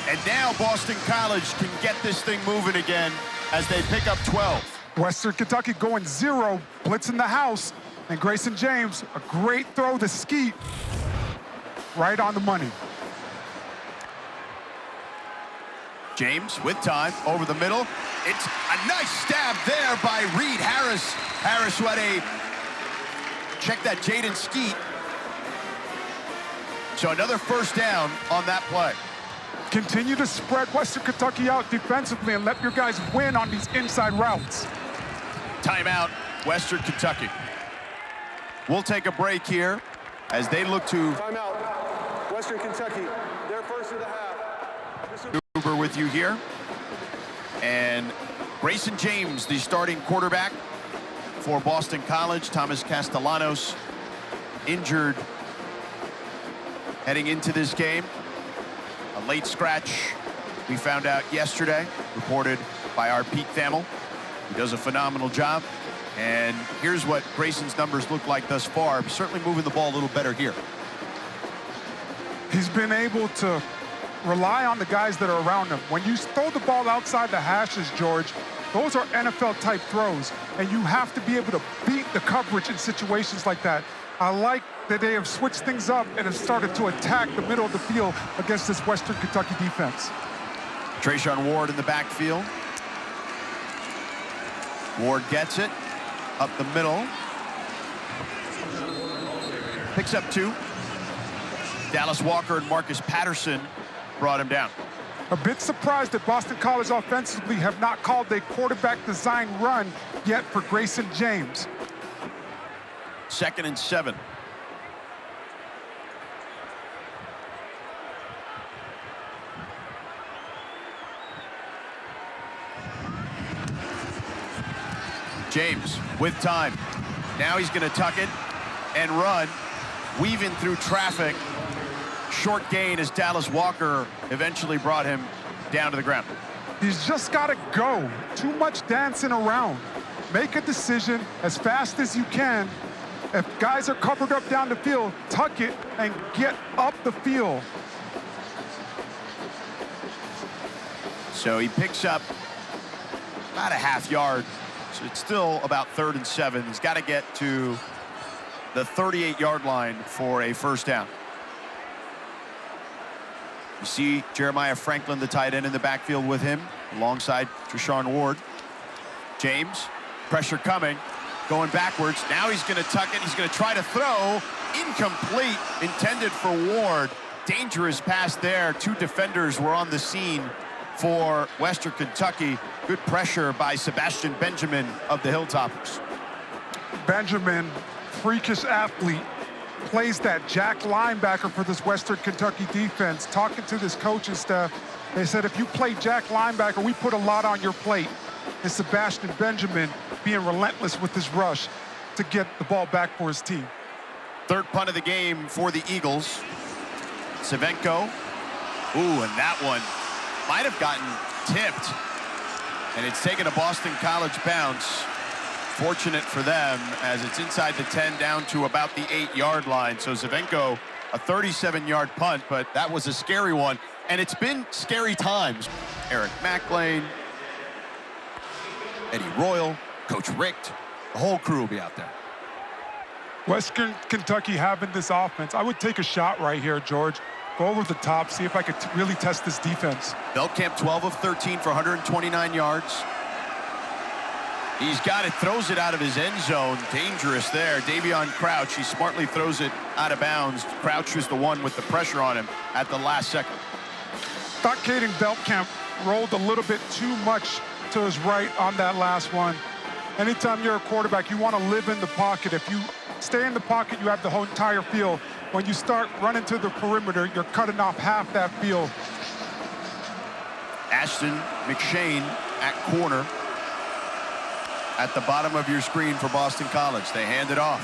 And now Boston College can get this thing moving again as they pick up 12. Western Kentucky going 0, blitz in the house, and Grayson James, a great throw to Skeet, right on the money. James with time over the middle. It's a nice stab there by Reed Harris. Harris, who had a, check that, Jaden Skeet. So another 1st down on that play. Continue to spread Western Kentucky out defensively and let your guys win on these inside routes. Timeout, Western Kentucky. We'll take a break here as they look to... Timeout. Western Kentucky, their 1st of the half. Uber with you here. And Grayson James, the starting quarterback for Boston College. Thomas Castellanos injured heading into this game. A late scratch we found out yesterday, reported by our Pete Thamel. He does a phenomenal job. And here's what Grayson's numbers look like thus far. Certainly moving the ball a little better here. He's been able to rely on the guys that are around him. When you throw the ball outside the hashes, George, those are NFL-type throws, and you have to be able to beat the coverage in situations like that. I like that they have switched things up and have started to attack the middle of the field against this Western Kentucky defense. Trayshawn Ward in the backfield. Ward gets it up the middle. Picks up 2. Dallas Walker and Marcus Patterson brought him down. A bit surprised that Boston College offensively have not called a quarterback design run yet for Grayson James. 2nd and 7. James with time. Now he's going to tuck it and run, weaving through traffic. Short gain as Dallas Walker eventually brought him down to the ground. He's just got to go. Too much dancing around. Make a decision as fast as you can. If guys are covered up down the field, tuck it and get up the field. So he picks up about a half yard. So it's still about 3rd and 7. He's got to get to the 38-yard line for a 1st down. You see Jeremiah Franklin, the tight end, in the backfield with him, alongside Trayshawn Ward. James, pressure coming, going backwards. Now he's going to tuck it. He's going to try to throw. Incomplete, intended for Ward. Dangerous pass there. 2 defenders were on the scene for Western Kentucky. Good pressure by Sebastian Benjamin of the Hilltoppers. Benjamin, freakish athlete, plays that jack linebacker for this Western Kentucky defense. Talking to this coaching staff, they said, if you play jack linebacker, we put a lot on your plate. And Sebastian Benjamin being relentless with his rush to get the ball back for his team. 3rd punt of the game for the Eagles. Savenko. Ooh, and that one might have gotten tipped. And it's taken a Boston College bounce Fortunate for them, as it's inside the 10 down to about the 8-yard line. So Zavenko, a 37-yard punt, but that was a scary one. And it's been scary times. Eric McLean, Eddie Royal, Coach Richt, the whole crew will be out there. Western Kentucky having this offense. I would take a shot right here, George. Go over the top, see if I could really test this defense. Belkamp 12 of 13 for 129 yards. He's got it, throws it out of his end zone. Dangerous there. Davion Crouch, he smartly throws it out of bounds. Crouch was the one with the pressure on him at the last second. Thought Caden Belkamp rolled a little bit too much to his right on that last one. Anytime you're a quarterback, you want to live in the pocket. If you stay in the pocket, you have the whole entire field. When you start running to the perimeter, you're cutting off half that field. Ashton McShane at corner. At the bottom of your screen for Boston College. They hand it off.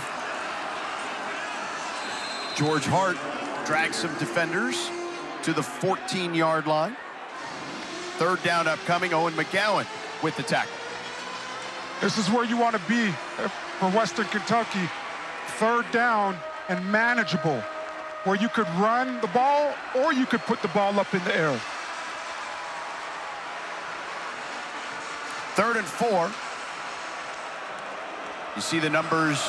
George Hart drags some defenders to the 14-yard line. Third down upcoming. Owen McGowan with the tackle. This is where you want to be for Western Kentucky. Third down and manageable, where you could run the ball or you could put the ball up in the air. 3rd and 4. You see the numbers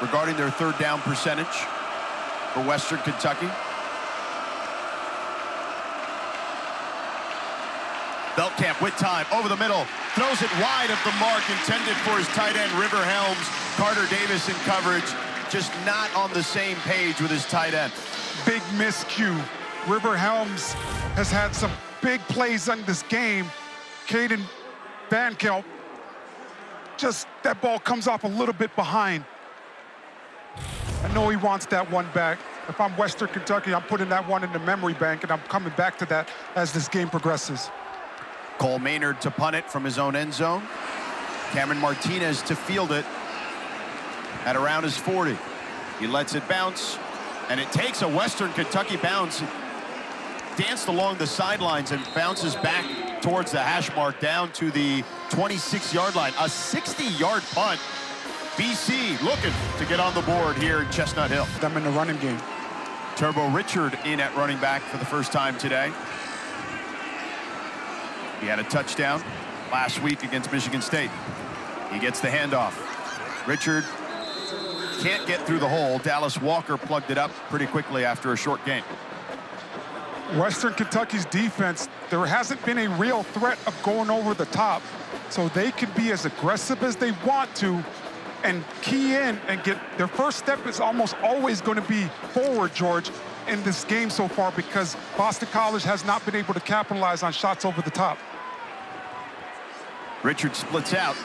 regarding their third down percentage for Western Kentucky. Belkamp with time, over the middle, throws it wide of the mark, intended for his tight end, River Helms. Carter Davis in coverage, just not on the same page with his tight end. Big miscue. River Helms has had some big plays in this game. Caden Belkamp, just that ball comes off a little bit behind. I know he wants that one back. If I'm Western Kentucky, I'm putting that one in the memory bank, and I'm coming back to that as this game progresses. Cole Maynard to punt it from his own end zone. Cameron Martinez to field it at around his 40. He lets it bounce, and it takes a Western Kentucky bounce. It danced along the sidelines and bounces back towards the hash mark down to the 26-yard line. A 60-yard punt. BC looking to get on the board here in Chestnut Hill. Them in the running game. Turbo Richard in at running back for the first time today. He had a touchdown last week against Michigan State. He gets the handoff. Richard can't get through the hole. Dallas Walker plugged it up pretty quickly after a short gain. Western Kentucky's defense, there hasn't been a real threat of going over the top, so they can be as aggressive as they want to and key in and get their first step is almost always going to be forward, George, in this game so far, because Boston College has not been able to capitalize on shots over the top. Richard splits out.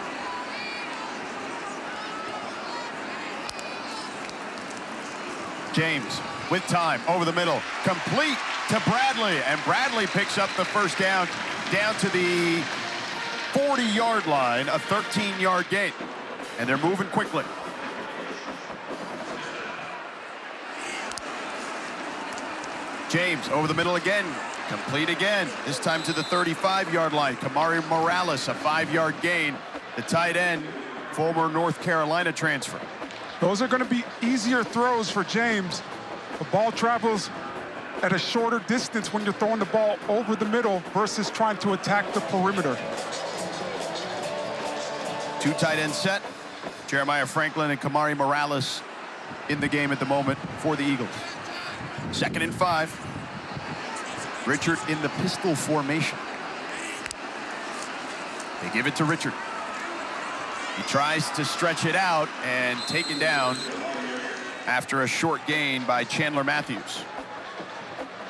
James with time, over the middle, complete to Bradley, and Bradley picks up the first down to the 40-yard line, a 13-yard gain, and they're moving quickly. James over the middle again, complete again, this time to the 35-yard line. Kamari Morales, a 5-yard gain. The tight end, former North Carolina transfer. Those are going to be easier throws for James. The ball travels at a shorter distance when you're throwing the ball over the middle versus trying to attack the perimeter. Two tight end set. Jeremiah Franklin and Kamari Morales in the game at the moment for the Eagles. 2nd and 5. Richard in the pistol formation. They give it to Richard. He tries to stretch it out and taken down after a short gain by Chandler Matthews.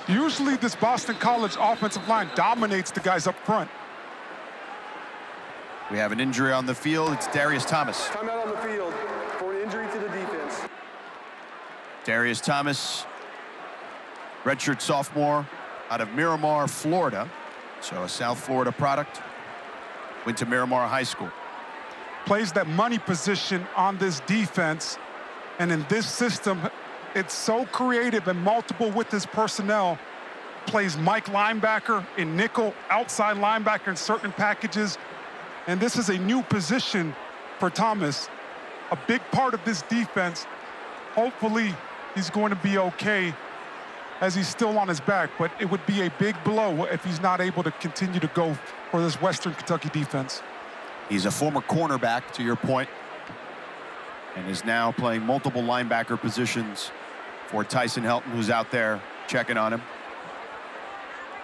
Usually this Boston College offensive line dominates the guys up front. We have an injury on the field. It's Darius Thomas. Timeout on the field for an injury to the defense. Darius Thomas, redshirt sophomore out of Miramar, Florida. So a South Florida product. Went to Miramar High School. Plays that money position on this defense. And in this system, it's so creative and multiple with his personnel. Plays Mike linebacker in nickel, outside linebacker in certain packages. And this is a new position for Thomas, a big part of this defense. Hopefully, he's going to be okay as he's still on his back, but it would be a big blow if he's not able to continue to go for this Western Kentucky defense. He's a former cornerback, to your point, and is now playing multiple linebacker positions for Tyson Helton, who's out there checking on him.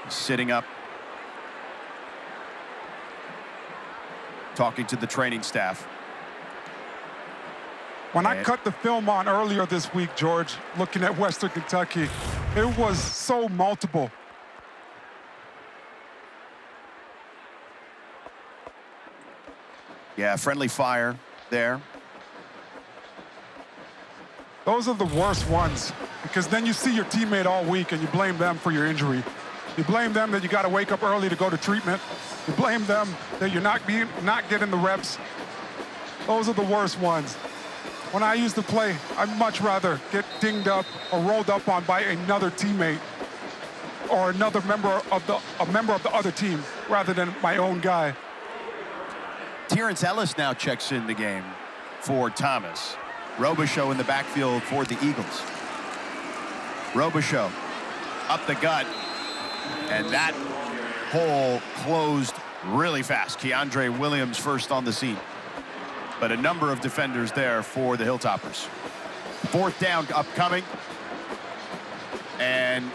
He's sitting up, talking to the training staff. When I cut the film on earlier this week, George, looking at Western Kentucky, it was so multiple. Yeah, friendly fire there. Those are the worst ones, because then you see your teammate all week and you blame them for your injury. You blame them that you got to wake up early to go to treatment. You blame them that you're not getting the reps. Those are the worst ones. When I used to play, I'd much rather get dinged up or rolled up on by another teammate or another member of the other team rather than my own guy. Terrence Ellis now checks in the game for Thomas. Robichaux in the backfield for the Eagles. Robichaux up the gut, and that hole closed really fast. Keandre Williams first on the scene, but a number of defenders there for the Hilltoppers. Fourth down upcoming, and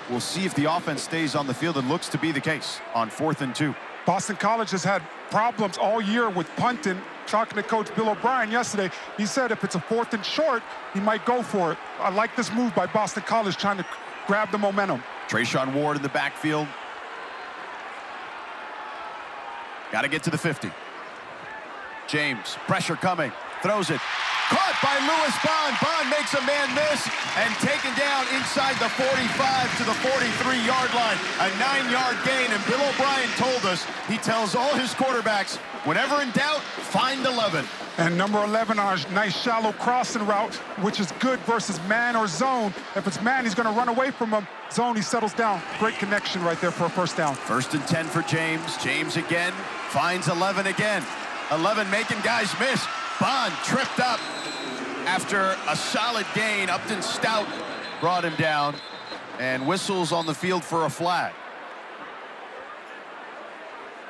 we'll see if the offense stays on the field. It looks to be the case on 4th and 2. Boston College has had problems all year with punting. Talking to Coach Bill O'Brien yesterday, he said if it's a 4th and short, he might go for it. I like this move by Boston College trying to grab the momentum. Trayshawn Ward in the backfield. Got to get to the 50. James, pressure coming, throws it. Caught by Lewis Bond. Bond makes a man miss and taken down inside the 45 to the 43-yard line. A 9-yard gain, and Bill O'Brien told us, he tells all his quarterbacks, whenever in doubt, find 11. And number 11 on a nice shallow crossing route, which is good versus man or zone. If it's man, he's going to run away from him. Zone, he settles down. Great connection right there for a first down. 1st and 10 for James. James again, finds 11 again. 11 making guys miss. Bond tripped up after a solid gain. Upton Stout brought him down, and whistles on the field for a flag.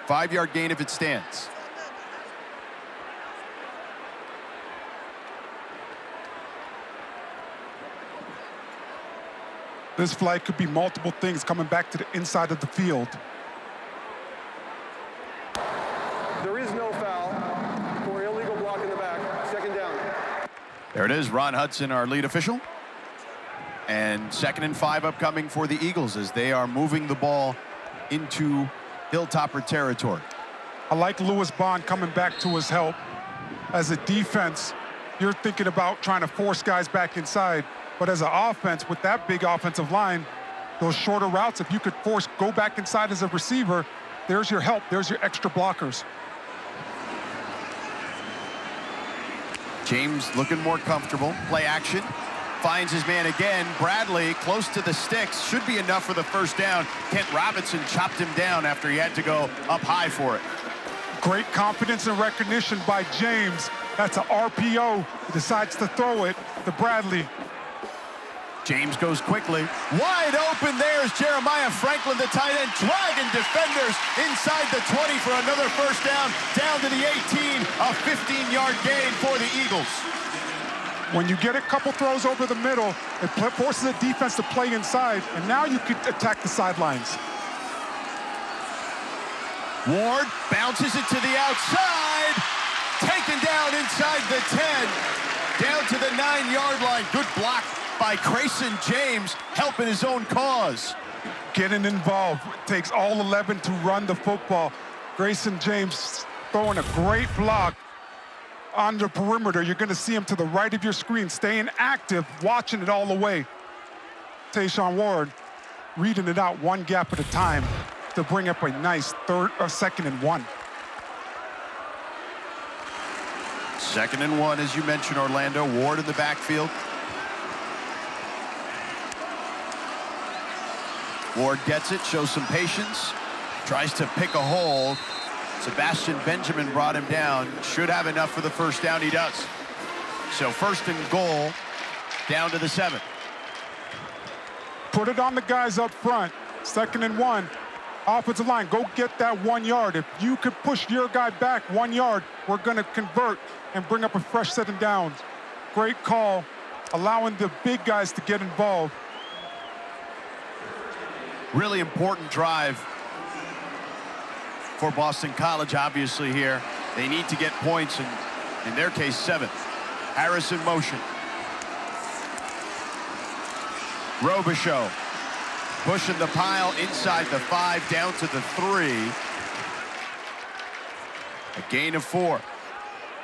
5-yard gain if it stands. This flag could be multiple things coming back to the inside of the field. There is no foul for illegal block in the back. 2nd down. There it is, Ron Hudson, our lead official. And 2nd and 5 upcoming for the Eagles as they are moving the ball into Hilltopper territory. I like Lewis Bond coming back to his help. As a defense, you're thinking about trying to force guys back inside. But as an offense, with that big offensive line, those shorter routes, if you could go back inside as a receiver, there's your help, there's your extra blockers. James looking more comfortable. Play action. Finds his man again. Bradley close to the sticks. Should be enough for the first down. Kent Robinson chopped him down after he had to go up high for it. Great confidence and recognition by James. That's an RPO. He decides to throw it to Bradley. James goes quickly. Wide open, there's Jeremiah Franklin, the tight end, dragging defenders inside the 20 for another first down to the 18, a 15-yard gain for the Eagles. When you get a couple throws over the middle, it forces the defense to play inside, and now you can attack the sidelines. Ward bounces it to the outside, taken down inside the 10, down to the 9-yard line. Good block by Grayson James, helping his own cause. Getting involved. It takes all 11 to run the football. Grayson James throwing a great block on the perimeter. You're going to see him to the right of your screen, staying active, watching it all the way. Tayshawn Ward reading it out one gap at a time to bring up a nice 2nd and 1. 2nd and 1, as you mentioned, Orlando. Ward in the backfield. Ward gets it, shows some patience, tries to pick a hole, Sebastian Benjamin brought him down. Should have enough for the first down. He does. So first and goal, down to the 7. Put it on the guys up front. 2nd and 1. Offensive line, go get that 1 yard. If you could push your guy back 1 yard, we're going to convert and bring up a fresh set of downs. Great call, allowing the big guys to get involved. Really important drive for Boston College, obviously, here. They need to get points, and in their case, 7. Harris in motion. Robichaux pushing the pile inside the 5, down to the 3. A gain of 4.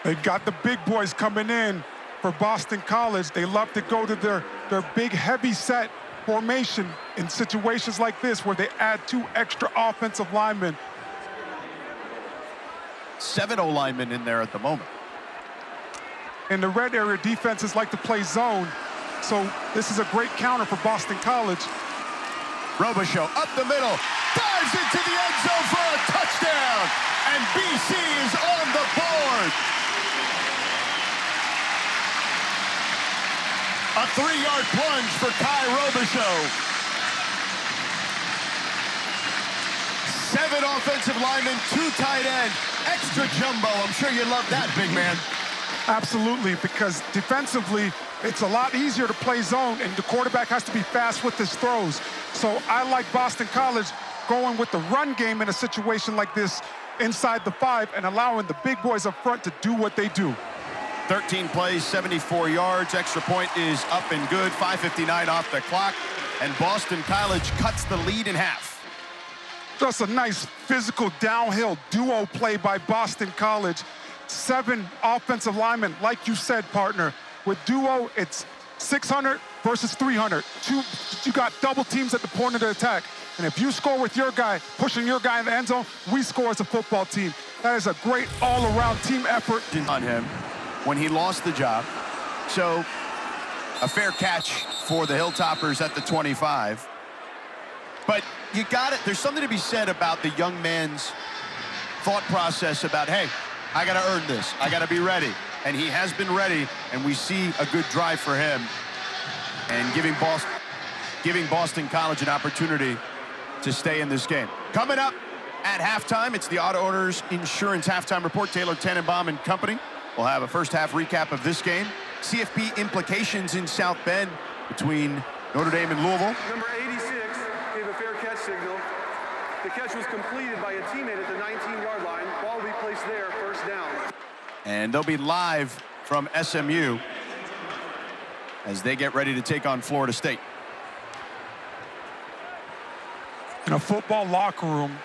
They got the big boys coming in for Boston College. They love to go to their big, heavy set formation in situations like this where they add 2 extra offensive linemen. 7 O-linemen in there at the moment. In the red area, defenses like to play zone, so this is a great counter for Boston College. Robichaux up the middle, dives into the end zone for a touchdown, and BC is on the board. A 3-yard plunge for Kai Robichaux. 7 offensive linemen, 2 tight end, extra jumbo. I'm sure you love that, big man. Absolutely, because defensively, it's a lot easier to play zone, and the quarterback has to be fast with his throws. So I like Boston College going with the run game in a situation like this inside the 5 and allowing the big boys up front to do what they do. 13 plays, 74 yards. Extra point is up and good. 5:59 off the clock, and Boston College cuts the lead in half. Just a nice physical downhill duo play by Boston College. 7 offensive linemen, like you said, partner. With duo, it's 600 versus 300. You got double teams at the point of the attack. And if you score with your guy, pushing your guy in the end zone, we score as a football team. That is a great all-around team effort. On him when he lost the job. So a fair catch for the Hilltoppers at the 25. But you got it. There's something to be said about the young man's thought process about, hey, I got to earn this. I got to be ready. And he has been ready, and we see a good drive for him and giving Boston College an opportunity to stay in this game. Coming up at halftime, it's the Auto Owners Insurance Halftime Report. Taylor Tannenbaum and company will have a first-half recap of this game. CFP implications in South Bend between Notre Dame and Louisville. Number 86 gave a fair catch signal. The catch was completed by a teammate at the 19-yard line. Ball will be placed there, first down. And they'll be live from SMU as they get ready to take on Florida State. In a football locker room,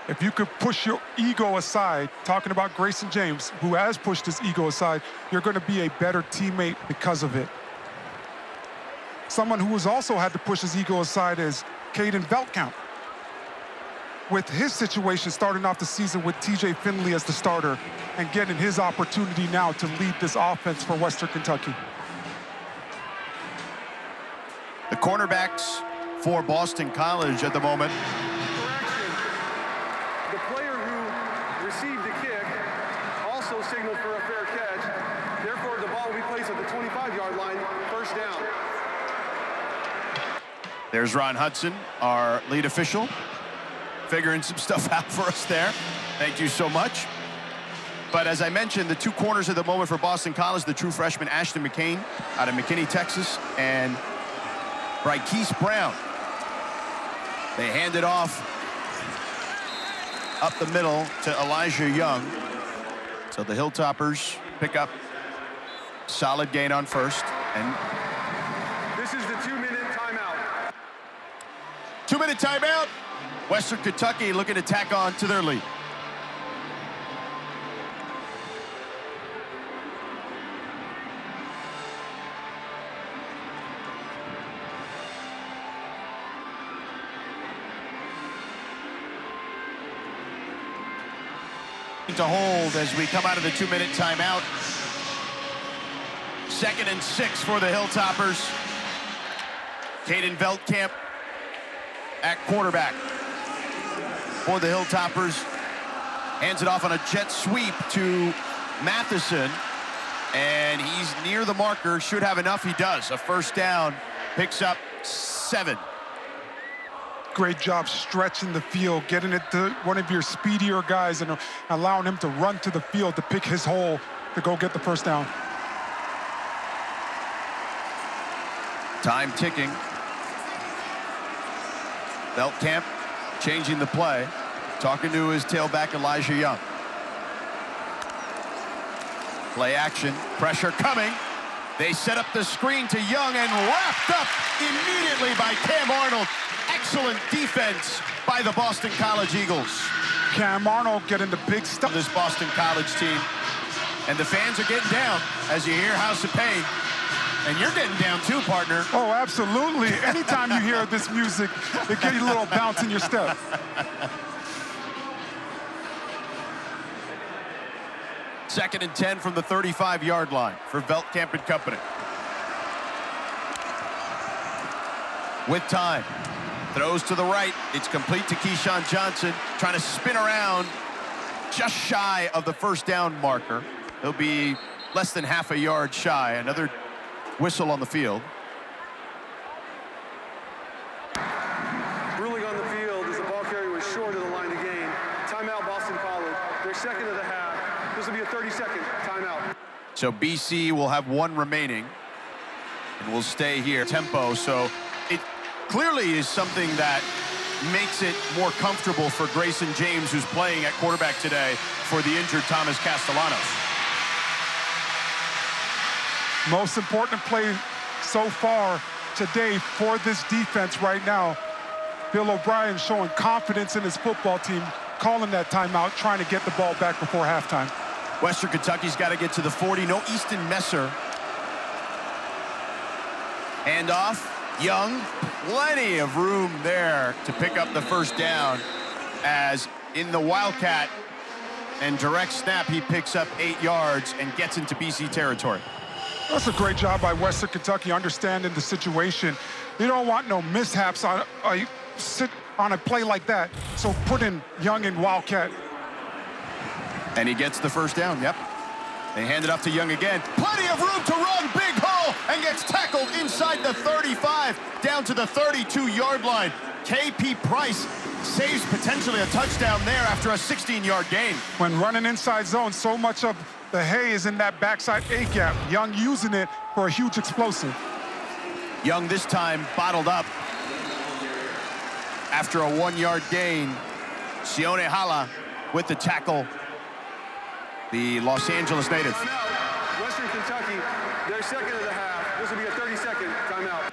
if you could push your ego aside, talking about Grayson James, who has pushed his ego aside, you're going to be a better teammate because of it. Someone who has also had to push his ego aside is Caden Veldkamp. With his situation starting off the season with TJ Finley as the starter and getting his opportunity now to lead this offense for Western Kentucky. The cornerbacks for Boston College at the moment. Correction. The player who received the kick also signaled for a fair catch. Therefore, the ball will be placed at the 25-yard line, first down. There's Ron Hudson, our lead official, figuring some stuff out for us there. Thank you so much. But as I mentioned, the 2 corners at the moment for Boston College, the true freshman Ashton McCain out of McKinney, Texas, and Brykeese Brown. They hand it off up the middle to Elijah Young. So the Hilltoppers pick up solid gain on first. And This is the 2-minute timeout. 2-minute timeout. Western Kentucky looking to tack on to their lead. To hold as we come out of the 2-minute timeout. 2nd and 6 for the Hilltoppers. Caden Veldkamp at quarterback for the Hilltoppers. Hands it off on a jet sweep to Matheson. And he's near the marker, should have enough, he does. A first down, picks up 7. Great job stretching the field, getting it to one of your speedier guys and allowing him to run to the field to pick his hole to go get the first down. Time ticking. Beltcamp changing the play, talking to his tailback Elijah Young. Play action, pressure coming. They set up the screen to Young and wrapped up immediately by Cam Arnold. Excellent defense by the Boston College Eagles. Cam Arnold getting the big stuff. This Boston College team. And the fans are getting down as you hear House of Pain. And you're getting down too, partner. Oh, absolutely. Anytime you hear this music, it gives you a little bounce in your step. Second and 10 from the 35-yard line for Beltcamp and company. With time. Throws to the right. It's complete to Keyshawn Johnson. Trying to spin around just shy of the first down marker. He'll be less than half a yard shy. Another whistle on the field. Ruling on the field as the ball carrier was short of the line to gain. Timeout, Boston College. Their second of the half. This will be a 30-second timeout. So BC will have 1 remaining and will stay here. Tempo, so it clearly is something that makes it more comfortable for Grayson James, who's playing at quarterback today for the injured Thomas Castellanos. Most important play so far today for this defense right now. Bill O'Brien showing confidence in his football team, calling that timeout, trying to get the ball back before halftime. Western Kentucky's got to get to the 40. No Easton Messer. Hand off. Young. Plenty of room there to pick up the first down, as in the Wildcat and direct snap, he picks up 8 yards and gets into BC territory. That's a great job by Western Kentucky understanding the situation. You don't want no mishaps on a play like that. So put in Young and Wildcat. And he gets the first down, yep. They hand it off to Young again. Plenty of room to run, big hole, and gets tackled inside the 35, down to the 32-yard line. KP Price saves potentially a touchdown there after a 16-yard gain. When running inside zone, so much of the hay is in that backside A-gap. Young using it for a huge explosive. Young this time bottled up after a 1-yard gain. Sione Hala with the tackle, the Los Angeles native. Timeout. Western Kentucky, their second of the half. This will be a 30-second timeout.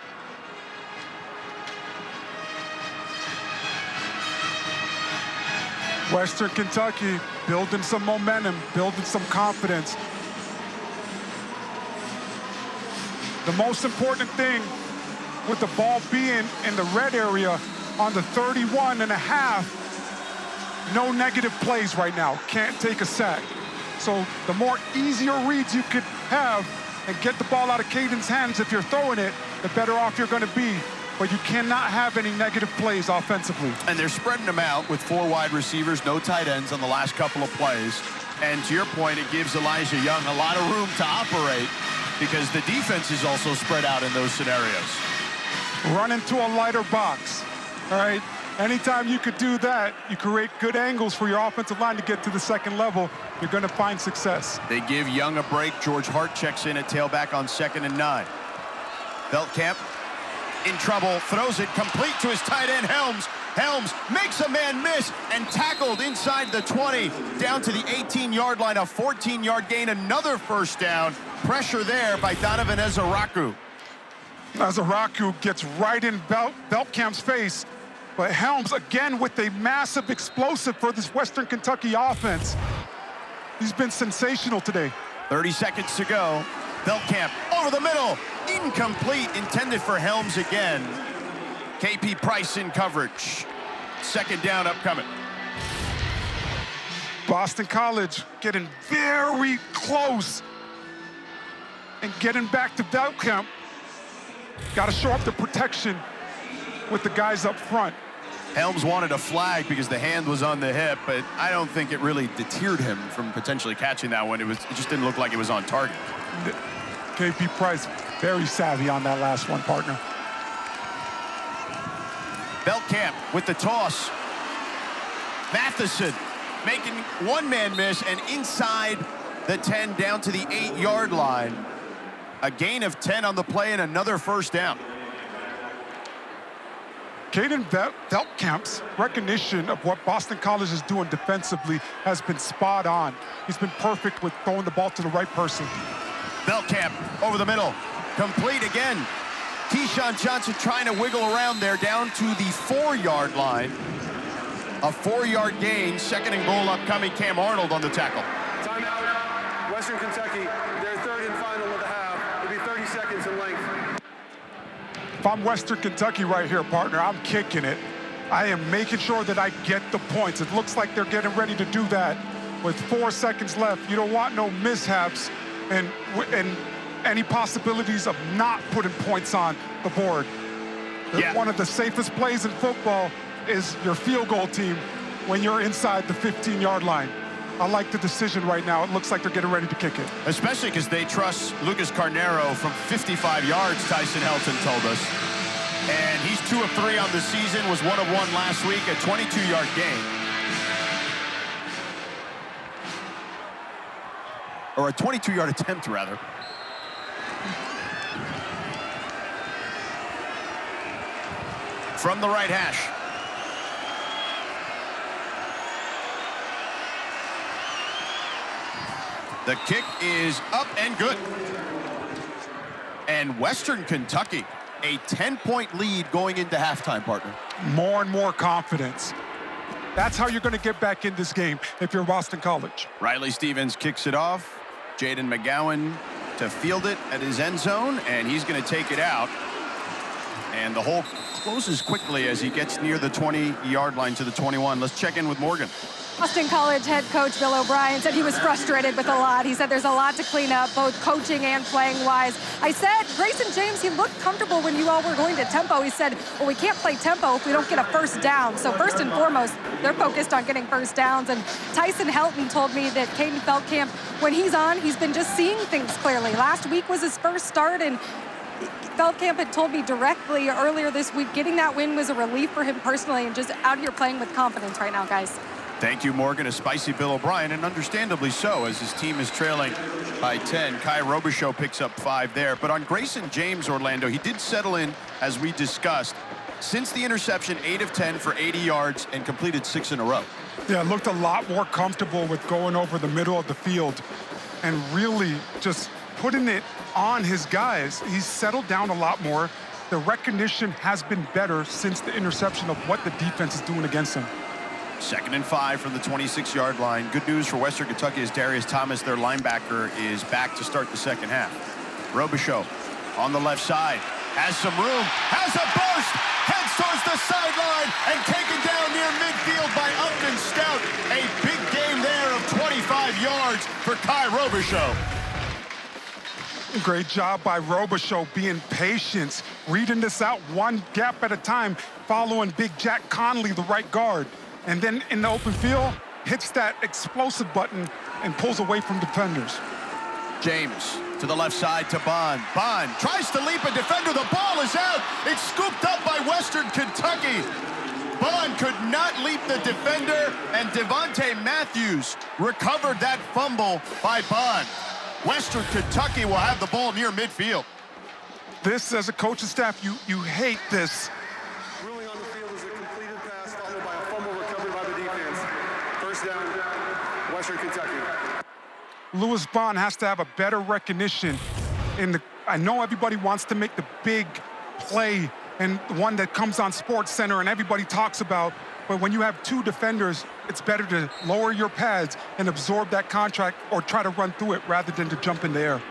Western Kentucky building some momentum, building some confidence. The most important thing with the ball being in the red area on the 31 and a half, no negative plays right now. Can't take a sack. So the more easier reads you could have and get the ball out of Caden's hands if you're throwing it, the better off you're going to be. But you cannot have any negative plays offensively. And they're spreading them out with 4 wide receivers, no tight ends on the last couple of plays. And to your point, it gives Elijah Young a lot of room to operate because the defense is also spread out in those scenarios. Run into a lighter box, all right? Anytime you could do that, you create good angles for your offensive line to get to the second level, you're going to find success. They give Young a break. George Hart checks in at tailback on 2nd and 9. Beltcamp in trouble, throws it complete to his tight end, Helms. Helms makes a man miss and tackled inside the 20, down to the 18-yard line, a 14-yard gain, another first down. Pressure there by Donovan Ezeiruaku. Ezeiruaku gets right in Beltcamp's face, but Helms again with a massive explosive for this Western Kentucky offense. He's been sensational today. 30 seconds to go. Beltcamp over the middle, incomplete, intended for Helms again. KP Price in coverage. 2nd down upcoming. Boston College getting very close and getting back to Beltcamp. Got to show up the protection with the guys up front. Helms wanted a flag because the hand was on the hip, but I don't think it really deterred him from potentially catching that one. It just didn't look like it was on target. KP Price, very savvy on that last one, partner. Beltcamp with the toss. Matheson making one man miss and inside the 10 down to the 8-yard line. A gain of 10 on the play and another first down. Caden Beltcamp's recognition of what Boston College is doing defensively has been spot on. He's been perfect with throwing the ball to the right person. Beltcamp over the middle, complete again. Keyshawn Johnson trying to wiggle around there down to the 4-yard line. A 4-yard gain, 2nd and goal upcoming. Cam Arnold on the tackle. Timeout, Western Kentucky, their 3rd and final of the half. It'll be 30 seconds in length. If I'm Western Kentucky right here, partner, I'm kicking it. I am making sure that I get the points. It looks like they're getting ready to do that with 4 seconds left. You don't want no mishaps and any possibilities of not putting points on the board. Yeah. One of the safest plays in football is your field goal team when you're inside the 15-yard line. I like the decision right now. It looks like they're getting ready to kick it. Especially because they trust Lucas Carnero from 55 yards, Tyson Helton told us. And he's 2 of 3 on the season, was 1 of 1 last week, a 22-yard gain. Or a 22-yard attempt, rather. From the right hash. The kick is up and good. And Western Kentucky, a 10-point lead going into halftime, partner. More and more confidence. That's how you're going to get back in this game if you're Boston College. Riley Stevens kicks it off. Jaden McGowan to field it at his end zone, and he's going to take it out. And the hole closes quickly as he gets near the 20-yard line to the 21. Let's check in with Morgan. Boston College head coach Bill O'Brien said he was frustrated with a lot. He said there's a lot to clean up, both coaching and playing-wise. I said, Grayson James, he looked comfortable when you all were going to tempo. He said, well, we can't play tempo if we don't get a first down. So first and foremost, they're focused on getting first downs. And Tyson Helton told me that Caden Beltcamp, when he's on, he's been just seeing things clearly. Last week was his first start, and Beltcamp had told me directly earlier this week, getting that win was a relief for him personally, and just out here playing with confidence right now, guys. Thank you, Morgan. A spicy Bill O'Brien, and understandably so, as his team is trailing by 10. Kai Robichaux picks up 5 there. But on Grayson James, Orlando, he did settle in, as we discussed. Since the interception, 8 of 10 for 80 yards and completed 6 in a row. Yeah, looked a lot more comfortable with going over the middle of the field and really just putting it on his guys. He's settled down a lot more. The recognition has been better since the interception of what the defense is doing against him. 2nd and 5 from the 26-yard line. Good news for Western Kentucky is Darius Thomas, their linebacker, is back to start the second half. Robichaux on the left side, has some room, has a burst, heads towards the sideline, and taken down near midfield by Upton Stout. A big game there of 25 yards for Kai Robichaux. Great job by Robichaux being patient, reading this out one gap at a time, following Big Jack Conley, the right guard. And then in the open field, hits that explosive button and pulls away from defenders. James to the left side to Bond. Bond tries to leap a defender. The ball is out. It's scooped up by Western Kentucky. Bond could not leap the defender, and Devontae Matthews recovered that fumble by Bond. Western Kentucky will have the ball near midfield. This, as a coaching staff, you hate this. Ruling on the field is a completed pass followed by a fumble recovered by the defense. First down, Western Kentucky. Lewis Bond has to have a better recognition. I know everybody wants to make the big play and one that comes on Sports Center and everybody talks about, but when you have 2 defenders, it's better to lower your pads and absorb that contract or try to run through it rather than to jump in the air.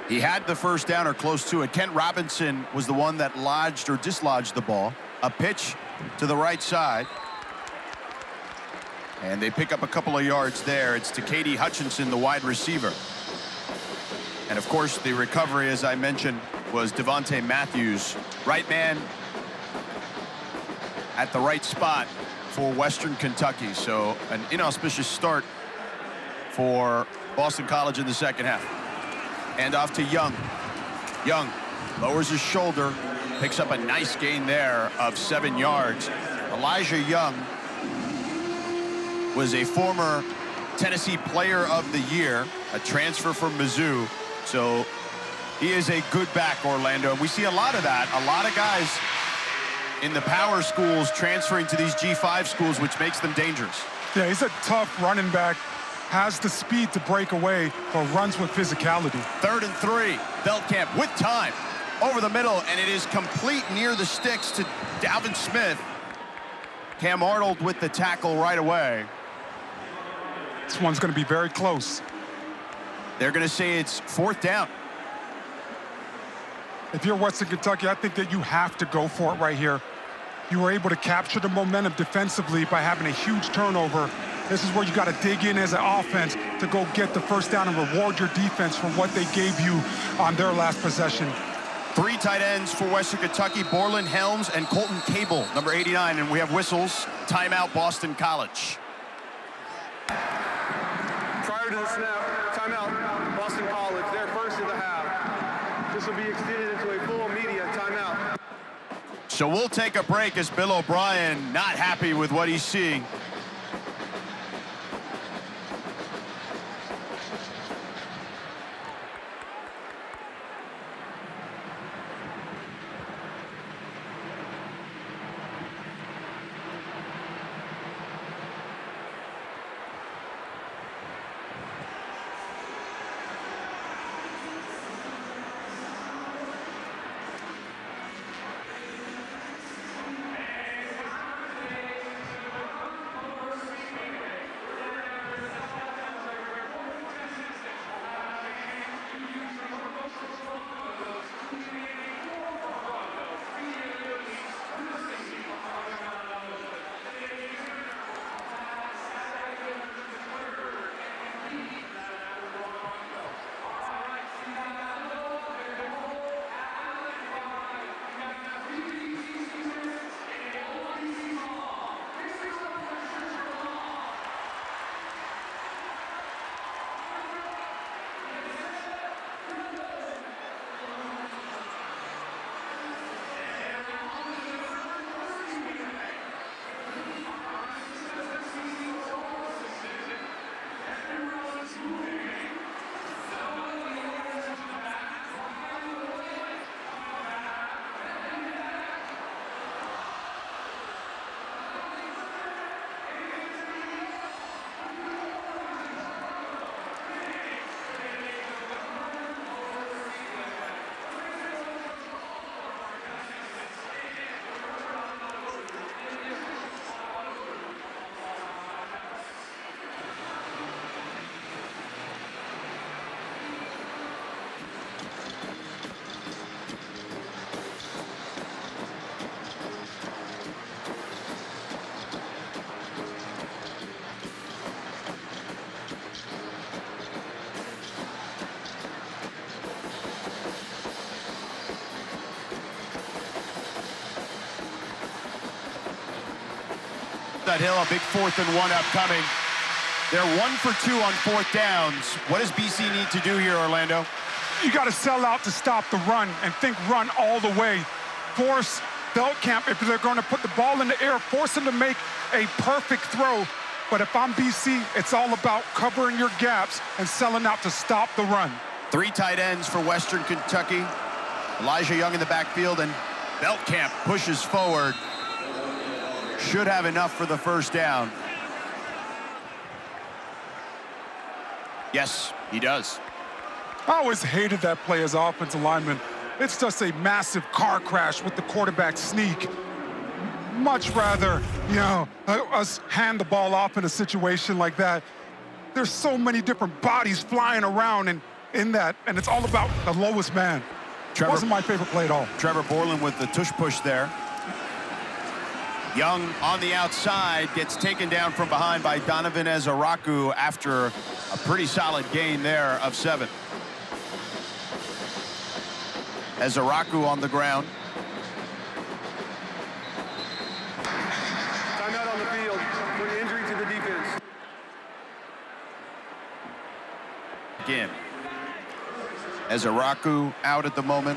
He had the first down or close to it. Kent Robinson was the one that lodged or dislodged the ball. A pitch to the right side. And they pick up a couple of yards there. It's to Katie Hutchinson, the wide receiver. And of course, the recovery, as I mentioned, was Devontae Matthews. Right man at the right spot for Western Kentucky. So an inauspicious start for Boston College in the second half. And off to Young. Young lowers his shoulder, picks up a nice gain there of 7 yards. Elijah Young was a former Tennessee Player of the Year, a transfer from Mizzou. So he is a good back, Orlando. And we see a lot of that. A lot of guys in the power schools transferring to these G5 schools, which makes them dangerous. Yeah, he's a tough running back, has the speed to break away, but runs with physicality. 3rd and 3, Veldkamp with time over the middle, and it is complete near the sticks to Dalvin Smith. Cam Arnold with the tackle right away. This one's going to be very close. They're going to say it's 4th down. If you're Western Kentucky, I think that you have to go for it right here. You were able to capture the momentum defensively by having a huge turnover. This is where you got to dig in as an offense to go get the first down and reward your defense for what they gave you on their last possession. 3 tight ends for Western Kentucky, Borland Helms and Colton Cable, number 89, and we have whistles. Timeout, Boston College. Prior to the snap, timeout, Boston College. They're first in the half. This will be extended into a full media timeout. So we'll take a break as Bill O'Brien not happy with what he's seeing. That hill, a big 4th and 1 upcoming. They're 1 for 2 on 4th downs. What does BC need to do here, Orlando? You got to sell out to stop the run and think run all the way. Force Veldkamp, if they're going to put the ball in the air, force them to make a perfect throw. But if I'm BC, it's all about covering your gaps and selling out to stop the run. 3 tight ends for Western Kentucky. Elijah Young in the backfield, and Veldkamp pushes forward. Should have enough for the first down. Yes, he does. I always hated that play as offensive lineman. It's just a massive car crash with the quarterback sneak. Much rather, us hand the ball off in a situation like that. There's so many different bodies flying around and in that, and it's all about the lowest man. Wasn't my favorite play at all. Trevor Borland with the tush push there. Young on the outside gets taken down from behind by Donovan Ezeiruaku after a pretty solid gain there of 7. Ezeiruaku on the ground. Ezeiruaku out at the moment.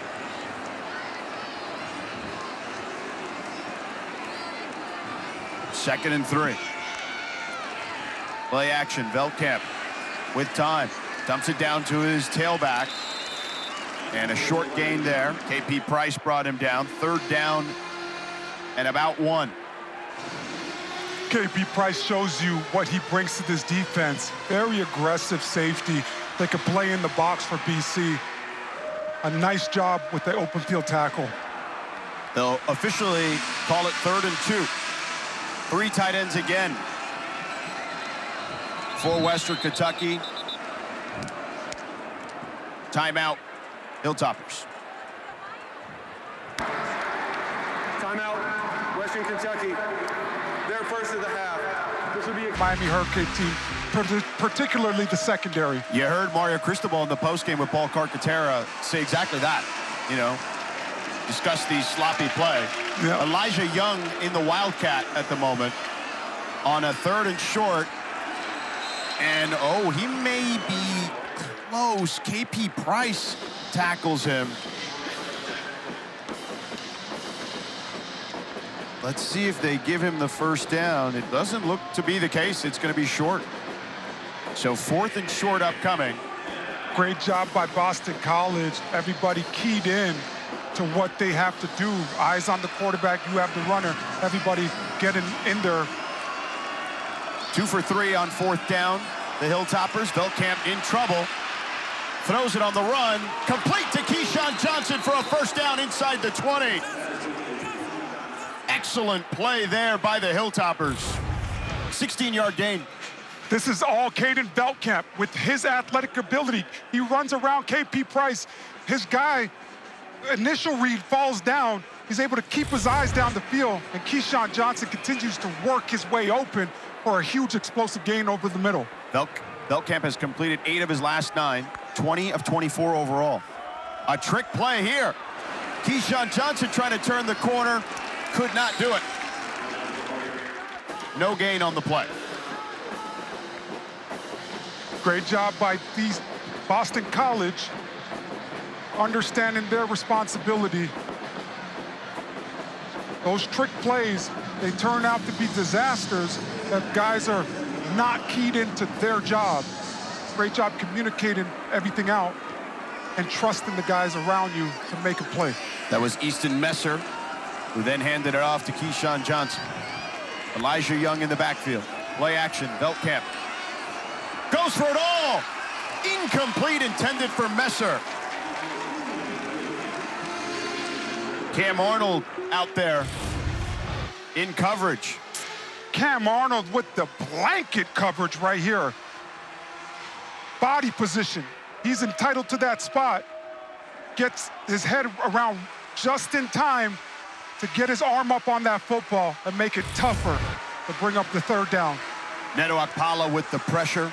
Second and 3. Play action, Veldkamp with time. Dumps it down to his tailback. And a short gain there. KP Price brought him down. Third down and about 1. KP Price shows you what he brings to this defense. Very aggressive safety. They could play in the box for BC. A nice job with the open field tackle. They'll officially call it 3rd and 2. 3 tight ends again for Western Kentucky. Timeout, Hilltoppers. Timeout, Western Kentucky. They're first of the half. This will be a Miami Hurricane team, particularly the secondary. You heard Mario Cristobal in the postgame with Paul Carcaterra say exactly that, you know, discuss the sloppy play. Yeah. Elijah Young in the Wildcat at the moment on a 3rd and short. And, oh, he may be close. KP Price tackles him. Let's see if they give him the first down. It doesn't look to be the case. It's going to be short. So 4th and short upcoming. Great job by Boston College. Everybody keyed in to what they have to do. Eyes on the quarterback, you have the runner. Everybody getting in there. 2 for 3 on 4th down. The Hilltoppers, Veldkamp in trouble. Throws it on the run. Complete to Keyshawn Johnson for a first down inside the 20. Excellent play there by the Hilltoppers. 16-yard gain. This is all Caden Veldkamp with his athletic ability. He runs around KP Price. His guy, initial read, falls down. He's able to keep his eyes down the field, and Keyshawn Johnson continues to work his way open for a huge explosive gain over the middle. Veldkamp has completed 8 of his last 9, 20 of 24 overall. A trick play here. Keyshawn Johnson trying to turn the corner, could not do it. No gain on the play. Great job by these Boston College, understanding their responsibility. Those trick plays, they turn out to be disasters if guys are not keyed into their job. Great job communicating everything out and trusting the guys around you to make a play. That was Easton Messer, who then handed it off to Keyshawn Johnson. Elijah Young in the backfield. Play action, Veldkamp. Goes for it all! Incomplete, intended for Messer. Cam Arnold out there in coverage. Cam Arnold with the blanket coverage right here. Body position. He's entitled to that spot. Gets his head around just in time to get his arm up on that football and make it tougher to bring up the 3rd down. Neto Akpala with the pressure.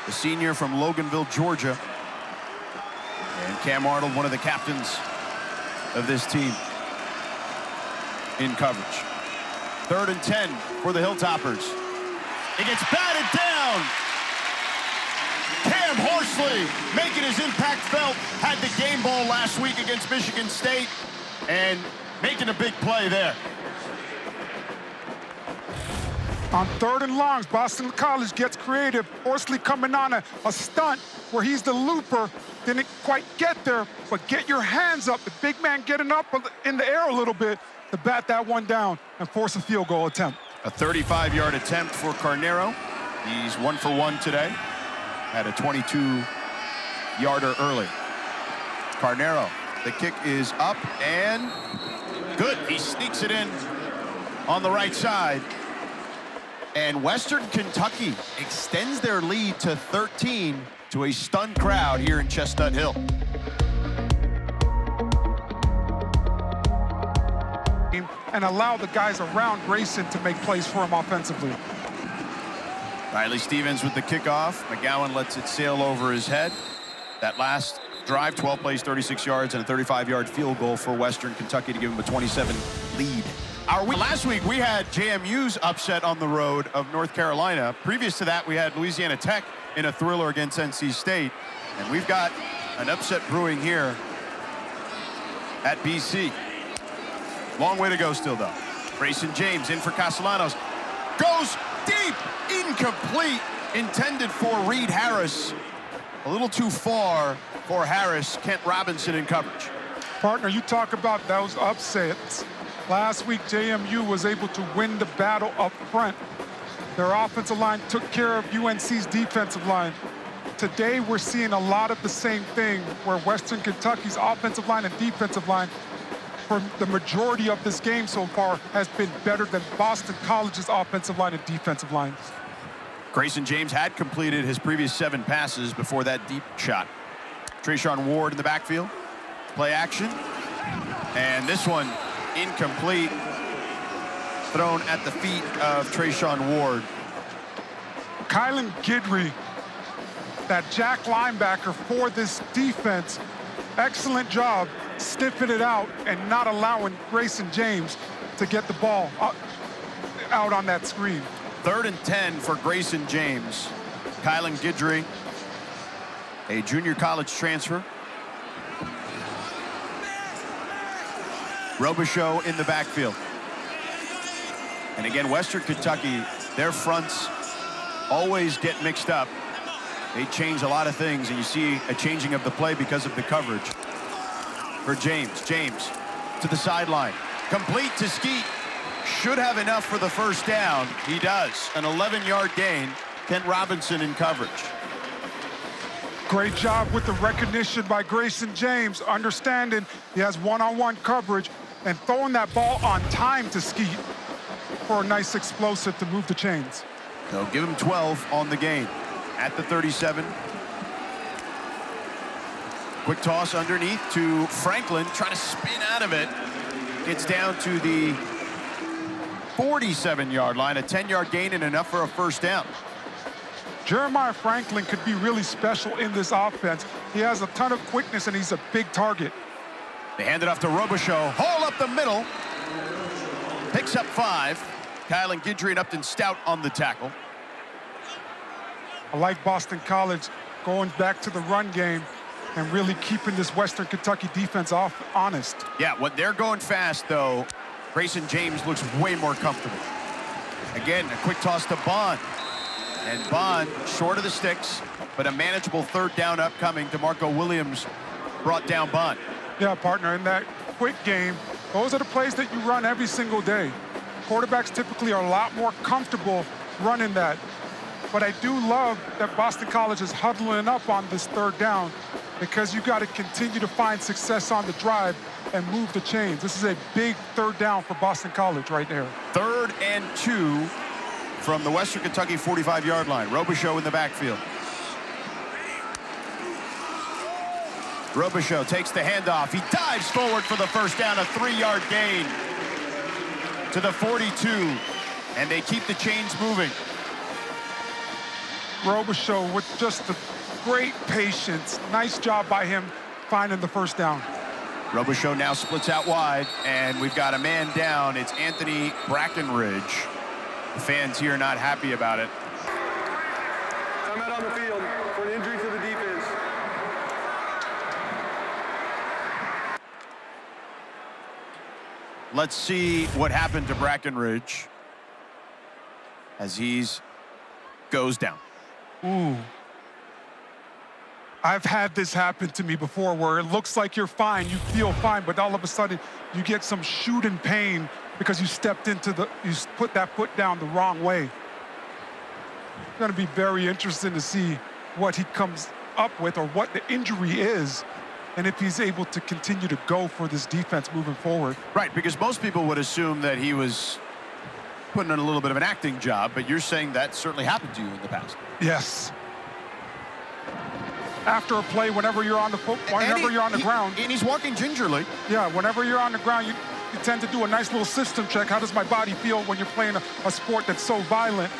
The senior from Loganville, Georgia. And Cam Arnold, one of the captains of this team, in coverage. 3rd and 10 for the Hilltoppers. It gets batted down. Cam Horsley making his impact felt. Had the game ball last week against Michigan State and making a big play there. On 3rd and longs, Boston College gets creative. Horsley coming on a stunt where he's the looper. Didn't quite get there, but get your hands up. The big man getting up in the air a little bit to bat that one down and force a field goal attempt. A 35-yard attempt for Carnero. He's 1 for 1 today. Had a 22-yarder early. Carnero, the kick is up and good. He sneaks it in on the right side. And Western Kentucky extends their lead to 13 to a stunned crowd here in Chestnut Hill. And allow the guys around Grayson to make plays for him offensively. Riley Stevens with the kickoff. McGowan lets it sail over his head. That last drive, 12 plays, 36 yards, and a 35-yard field goal for Western Kentucky to give them a 27 lead. Last week, we had JMU's upset on the road of North Carolina. Previous to that, we had Louisiana Tech in a thriller against NC State. And we've got an upset brewing here at BC. Long way to go still, though. Grayson James in for Castellanos. Goes deep, incomplete, intended for Reed Harris. A little too far for Harris. Kent Robinson in coverage. Partner, you talk about those upsets. Last week, JMU was able to win the battle up front. Their offensive line took care of UNC's defensive line. Today, we're seeing a lot of the same thing where Western Kentucky's offensive line and defensive line for the majority of this game so far has been better than Boston College's offensive line and defensive lines. Grayson James had completed his previous 7 passes before that deep shot. Trayshawn Ward in the backfield. Play action. And this one incomplete. Thrown at the feet of Trayshawn Ward. Kylan Guidry, that jack linebacker for this defense, excellent job sniffing it out and not allowing Grayson James to get the ball out on that screen. 3rd and 10 for Grayson James. Kylan Guidry, a junior college transfer. Robichaux in the backfield. And again, Western Kentucky, their fronts always get mixed up. They change a lot of things, and you see a changing of the play because of the coverage. For James. James to the sideline. Complete to Skeet. Should have enough for the first down. He does. An 11-yard gain. Kent Robinson in coverage. Great job with the recognition by Grayson James, understanding he has one-on-one coverage and throwing that ball on time to Skeet for a nice explosive to move the chains. They'll give him 12 on the gain at the 37. Quick toss underneath to Franklin, trying to spin out of it. Gets down to the 47-yard line, a 10-yard gain and enough for a first down. Jeremiah Franklin could be really special in this offense. He has a ton of quickness and he's a big target. They hand it off to Robichaux. Haul up the middle. Picks up 5. Kylan Guidry and Upton Stout on the tackle. I like Boston College going back to the run game and really keeping this Western Kentucky defense honest. Yeah, when they're going fast, though, Grayson James looks way more comfortable. Again, a quick toss to Bond. And Bond short of the sticks, but a manageable 3rd down upcoming. DeMarco Williams brought down Bond. Yeah, partner, in that quick game, those are the plays that you run every single day. Quarterbacks typically are a lot more comfortable running that. But I do love that Boston College is huddling up on this 3rd down because you got to continue to find success on the drive and move the chains. This is a big 3rd down for Boston College right there. 3rd and 2 from the Western Kentucky 45-yard line. Robichaux in the backfield. Robichaux takes the handoff. He dives forward for the first down, a 3-yard gain to the 42, and they keep the chains moving. Robichaux with just the great patience. Nice job by him finding the first down. Robichaux now splits out wide, and we've got a man down. It's Anthony Brackenridge. The fans here are not happy about it. Timeout on the field for an injury to the defense. Let's see what happened to Brackenridge as he's goes down. Ooh. I've had this happen to me before where it looks like you're fine, you feel fine, but all of a sudden you get some shooting pain because you put that foot down the wrong way. It's gonna be very interesting to see what he comes up with or what the injury is and if he's able to continue to go for this defense moving forward. Right, because most people would assume that he was putting in a little bit of an acting job, but you're saying that certainly happened to you in the past. Yes. After a play, whenever you're on the ground. And he's walking gingerly. Yeah, whenever you're on the ground, you tend to do a nice little system check. How does my body feel when you're playing a sport that's so violent?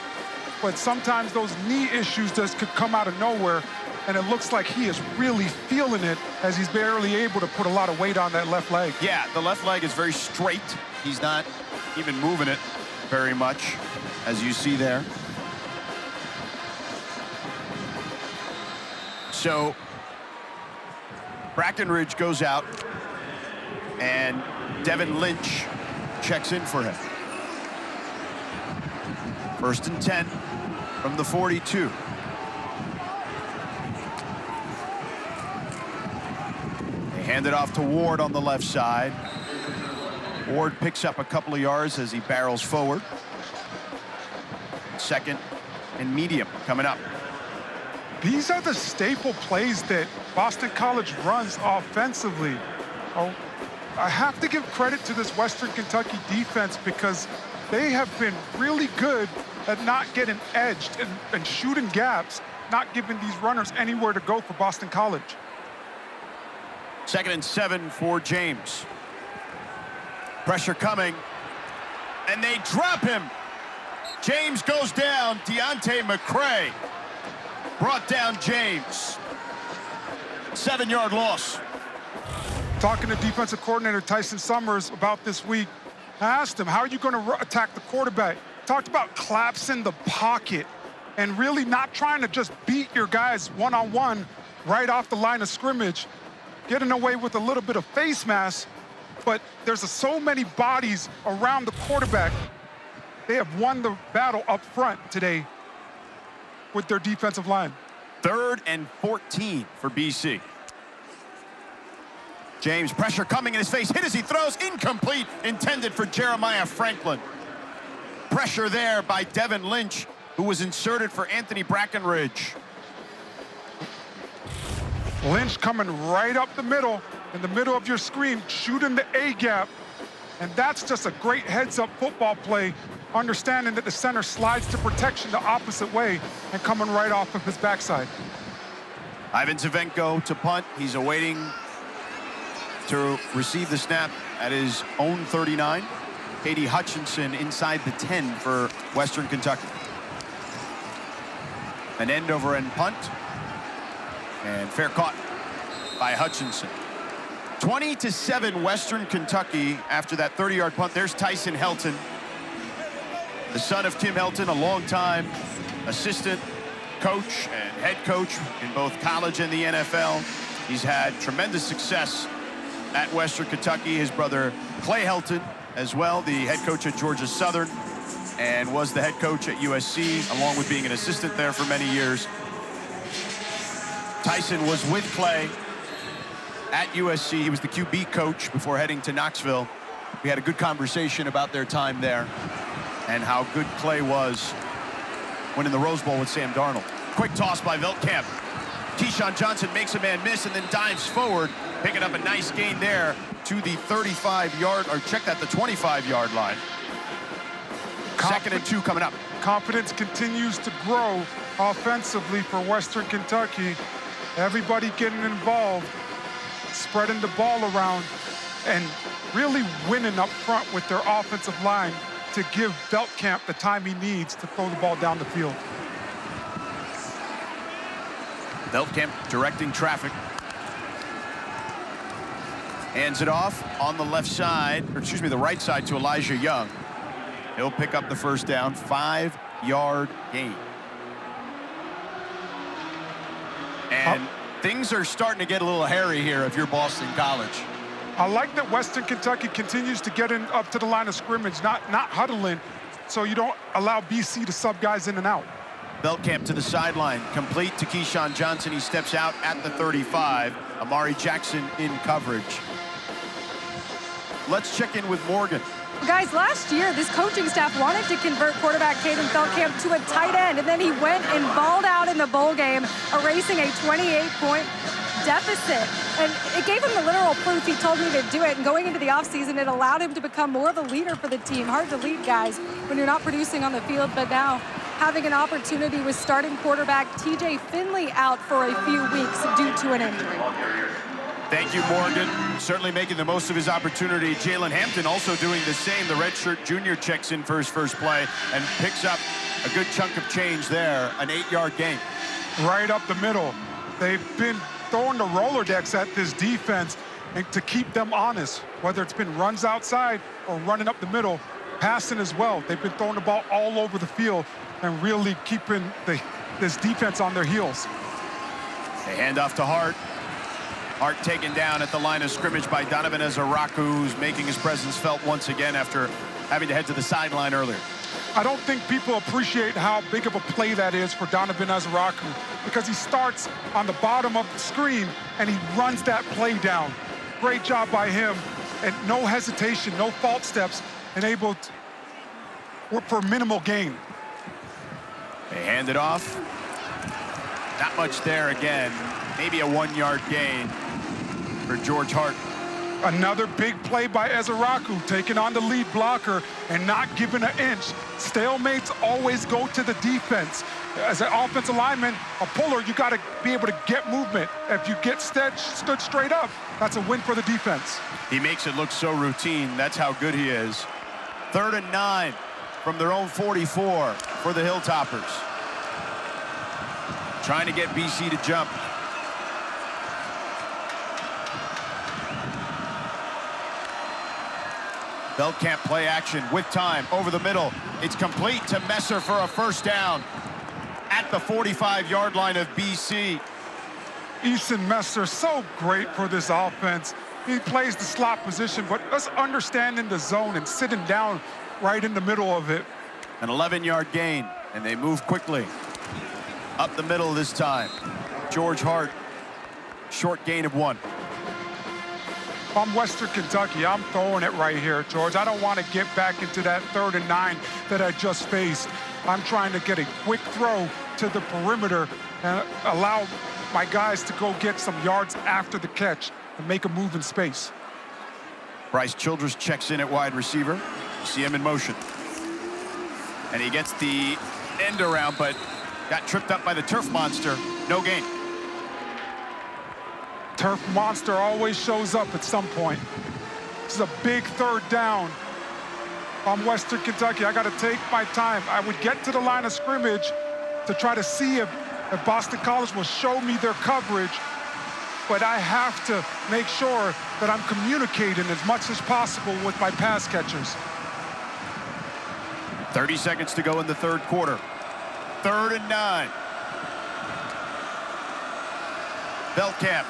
But sometimes those knee issues just could come out of nowhere, and it looks like he is really feeling it as he's barely able to put a lot of weight on that left leg. Yeah, the left leg is very straight. He's not even moving it very much, as you see there. So Brackenridge goes out, and Devin Lynch checks in for him. 1st and 10 from the 42. They hand it off to Ward on the left side. Ward picks up a couple of yards as he barrels forward. 2nd and medium coming up. These are the staple plays that Boston College runs offensively. Oh, I have to give credit to this Western Kentucky defense because they have been really good at not getting edged and shooting gaps, not giving these runners anywhere to go for Boston College. 2nd and 7 for James. Pressure coming, and they drop him. James goes down. Deontay McCray brought down James. 7-yard loss. Talking to defensive coordinator Tyson Summers about this week, I asked him, how are you going to attack the quarterback? Talked about collapsing the pocket and really not trying to just beat your guys one-on-one right off the line of scrimmage, getting away with a little bit of face mask, but there's so many bodies around the quarterback. They have won the battle up front today with their defensive line. 3rd and 14 for BC. James, pressure coming in his face, hit as he throws, incomplete, intended for Jeremiah Franklin. Pressure there by Devin Lynch, who was inserted for Anthony Brackenridge. Lynch coming right up the middle, in the middle of your screen, shooting the A-gap. And that's just a great heads-up football play, understanding that the center slides to protection the opposite way and coming right off of his backside. Ivan Zavenko to punt. He's awaiting to receive the snap at his own 39. Katie Hutchinson inside the 10 for Western Kentucky. An end-over-end punt. And fair caught by Hutchinson. 20-7 Western Kentucky after that 30-yard punt. There's Tyson Helton, the son of Tim Helton, a longtime assistant coach and head coach in both college and the NFL. He's had tremendous success at Western Kentucky. His brother Clay Helton as well, the head coach at Georgia Southern, and was the head coach at USC, along with being an assistant there for many years. Tyson was with Clay at USC. He was the QB coach before heading to Knoxville. We had a good conversation about their time there and how good Clay was winning the Rose Bowl with Sam Darnold. Quick toss by Veltkamp. Keyshawn Johnson makes a man miss and then dives forward, picking up a nice gain there to the 35-yard, or check that, the 25-yard line. 2nd and 2 coming up. Confidence continues to grow offensively for Western Kentucky. Everybody getting involved, spreading the ball around, and really winning up front with their offensive line to give Veltkamp the time he needs to throw the ball down the field. Veltkamp directing traffic. Hands it off on the left side, or excuse me, the right side to Elijah Young. He'll pick up the first down, 5-yard gain. And things are starting to get a little hairy here if you're Boston College. I like that Western Kentucky continues to get in up to the line of scrimmage, not huddling, so you don't allow BC to sub guys in and out. Veltkamp to the sideline, complete to Keyshawn Johnson. He steps out at the 35. Amari Jackson in coverage. Let's check in with Morgan. Guys, last year, this coaching staff wanted to convert quarterback Caden Veltkamp to a tight end, and then he went and balled out in the bowl game, erasing a 28-point deficit. And it gave him the literal proof. He told me to do it, and going into the offseason, it allowed him to become more of a leader for the team. Hard to lead guys when you're not producing on the field, but now having an opportunity with starting quarterback TJ Finley out for a few weeks due to an injury. Thank you, Morgan. Certainly making the most of his opportunity. Jalen Hampton also doing the same. The redshirt junior checks in for his first play and picks up a good chunk of change there, an 8-yard gain. Right up the middle. They've been throwing the Rolodex at this defense and to keep them honest, whether it's been runs outside or running up the middle, passing as well. They've been throwing the ball all over the field and really keeping this defense on their heels. They hand off to Hart. Hart taken down at the line of scrimmage by Donovan Ezeiruaku, who's making his presence felt once again after having to head to the sideline earlier. I don't think people appreciate how big of a play that is for Donovan Ezeiruaku, because he starts on the bottom of the screen and he runs that play down. Great job by him, and no hesitation, no false steps, and able to, for minimal gain. They hand it off. Not much there again. Maybe a 1-yard gain for George Hart. Another big play by Ezeiruaku, taking on the lead blocker and not giving an inch. Stalemates always go to the defense. As an offensive lineman, a puller, you got to be able to get movement. If you get stood straight up, that's a win for the defense. He makes it look so routine. That's how good he is. 3rd and 9 from their own 44 for the Hilltoppers. Trying to get BC to jump. Beltcamp play action with time over the middle. It's complete to Messer for a first down at the 45-yard line of BC. Eason Messer, so great for this offense. He plays the slot position, but us understanding the zone and sitting down right in the middle of it. An 11-yard gain, and they move quickly. Up the middle this time. George Hart, short gain of 1. I'm Western Kentucky. I'm throwing it right here, George. I don't want to get back into that 3rd and 9 that I just faced. I'm trying to get a quick throw to the perimeter and allow my guys to go get some yards after the catch and make a move in space. Bryce Childress checks in at wide receiver. You see him in motion. And he gets the end around, but got tripped up by the turf monster. No gain. Turf monster always shows up at some point. This is a big 3rd down. I'm Western Kentucky. I got to take my time. I would get to the line of scrimmage to try to see if Boston College will show me their coverage, but I have to make sure that I'm communicating as much as possible with my pass catchers. 30 seconds to go in the 3rd quarter. 3rd and 9. Beltcamp.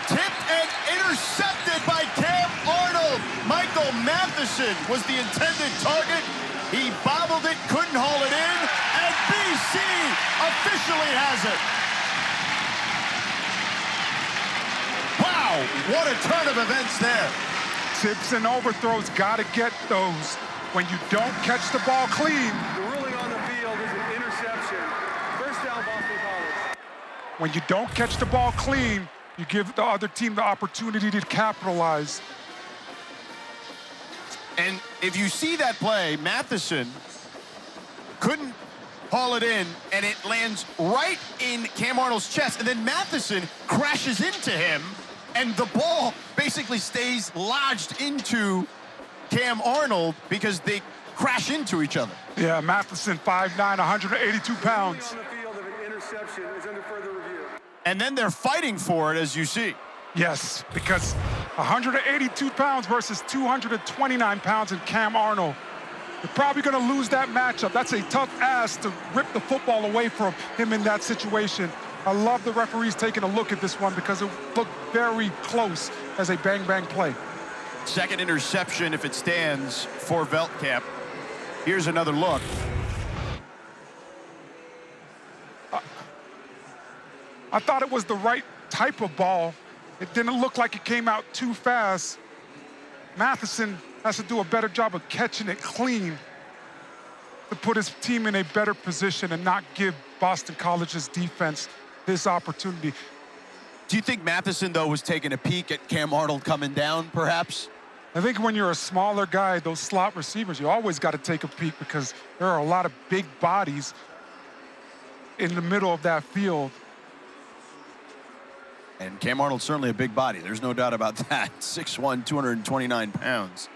Tipped and intercepted by Cam Arnold. Michael Matheson was the intended target. He bobbled it, couldn't haul it in, and BC officially has it. Wow, what a turn of events there. Tips and overthrows, got to get those. When you don't catch the ball clean. The ruling on the field is an interception. First down, Boston College. When you don't catch the ball clean, you give the other team the opportunity to capitalize. And if you see that play, Matheson couldn't haul it in, and it lands right in Cam Arnold's chest, and then Matheson crashes into him, and the ball basically stays lodged into Cam Arnold because they crash into each other. Yeah, Matheson, 5'9", 182 pounds. On the field of an interception is under further review. And then they're fighting for it, as you see. Yes, because 182 pounds versus 229 pounds in Cam Arnold. You're probably going to lose that matchup. That's a tough ass to rip the football away from him in that situation. I love the referees taking a look at this one because it looked very close as a bang-bang play. 2nd interception if it stands for Beltcamp. Here's another look. I thought it was the right type of ball. It didn't look like it came out too fast. Matheson has to do a better job of catching it clean to put his team in a better position and not give Boston College's defense this opportunity. Do you think Matheson, though, was taking a peek at Cam Arnold coming down, perhaps? I think when you're a smaller guy, those slot receivers, you always got to take a peek because there are a lot of big bodies in the middle of that field. And Cam Arnold's certainly a big body. There's no doubt about that. 6'1", 229 pounds.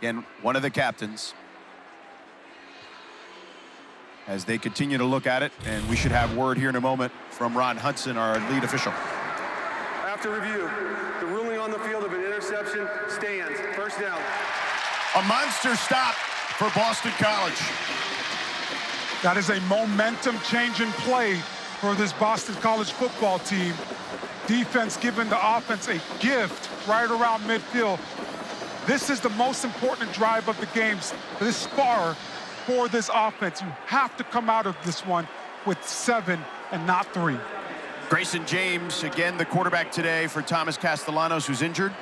Again, one of the captains. As they continue to look at it, and we should have word here in a moment from Ron Hudson, our lead official. After review, the ruling on the field of an interception stands. First down. A monster stop for Boston College. That is a momentum-changing play for this Boston College football team. Defense giving the offense a gift right around midfield. This is the most important drive of the games this far for this offense. You have to come out of this one with 7 and not 3. Grayson James, again, the quarterback today for Thomas Castellanos, who's injured.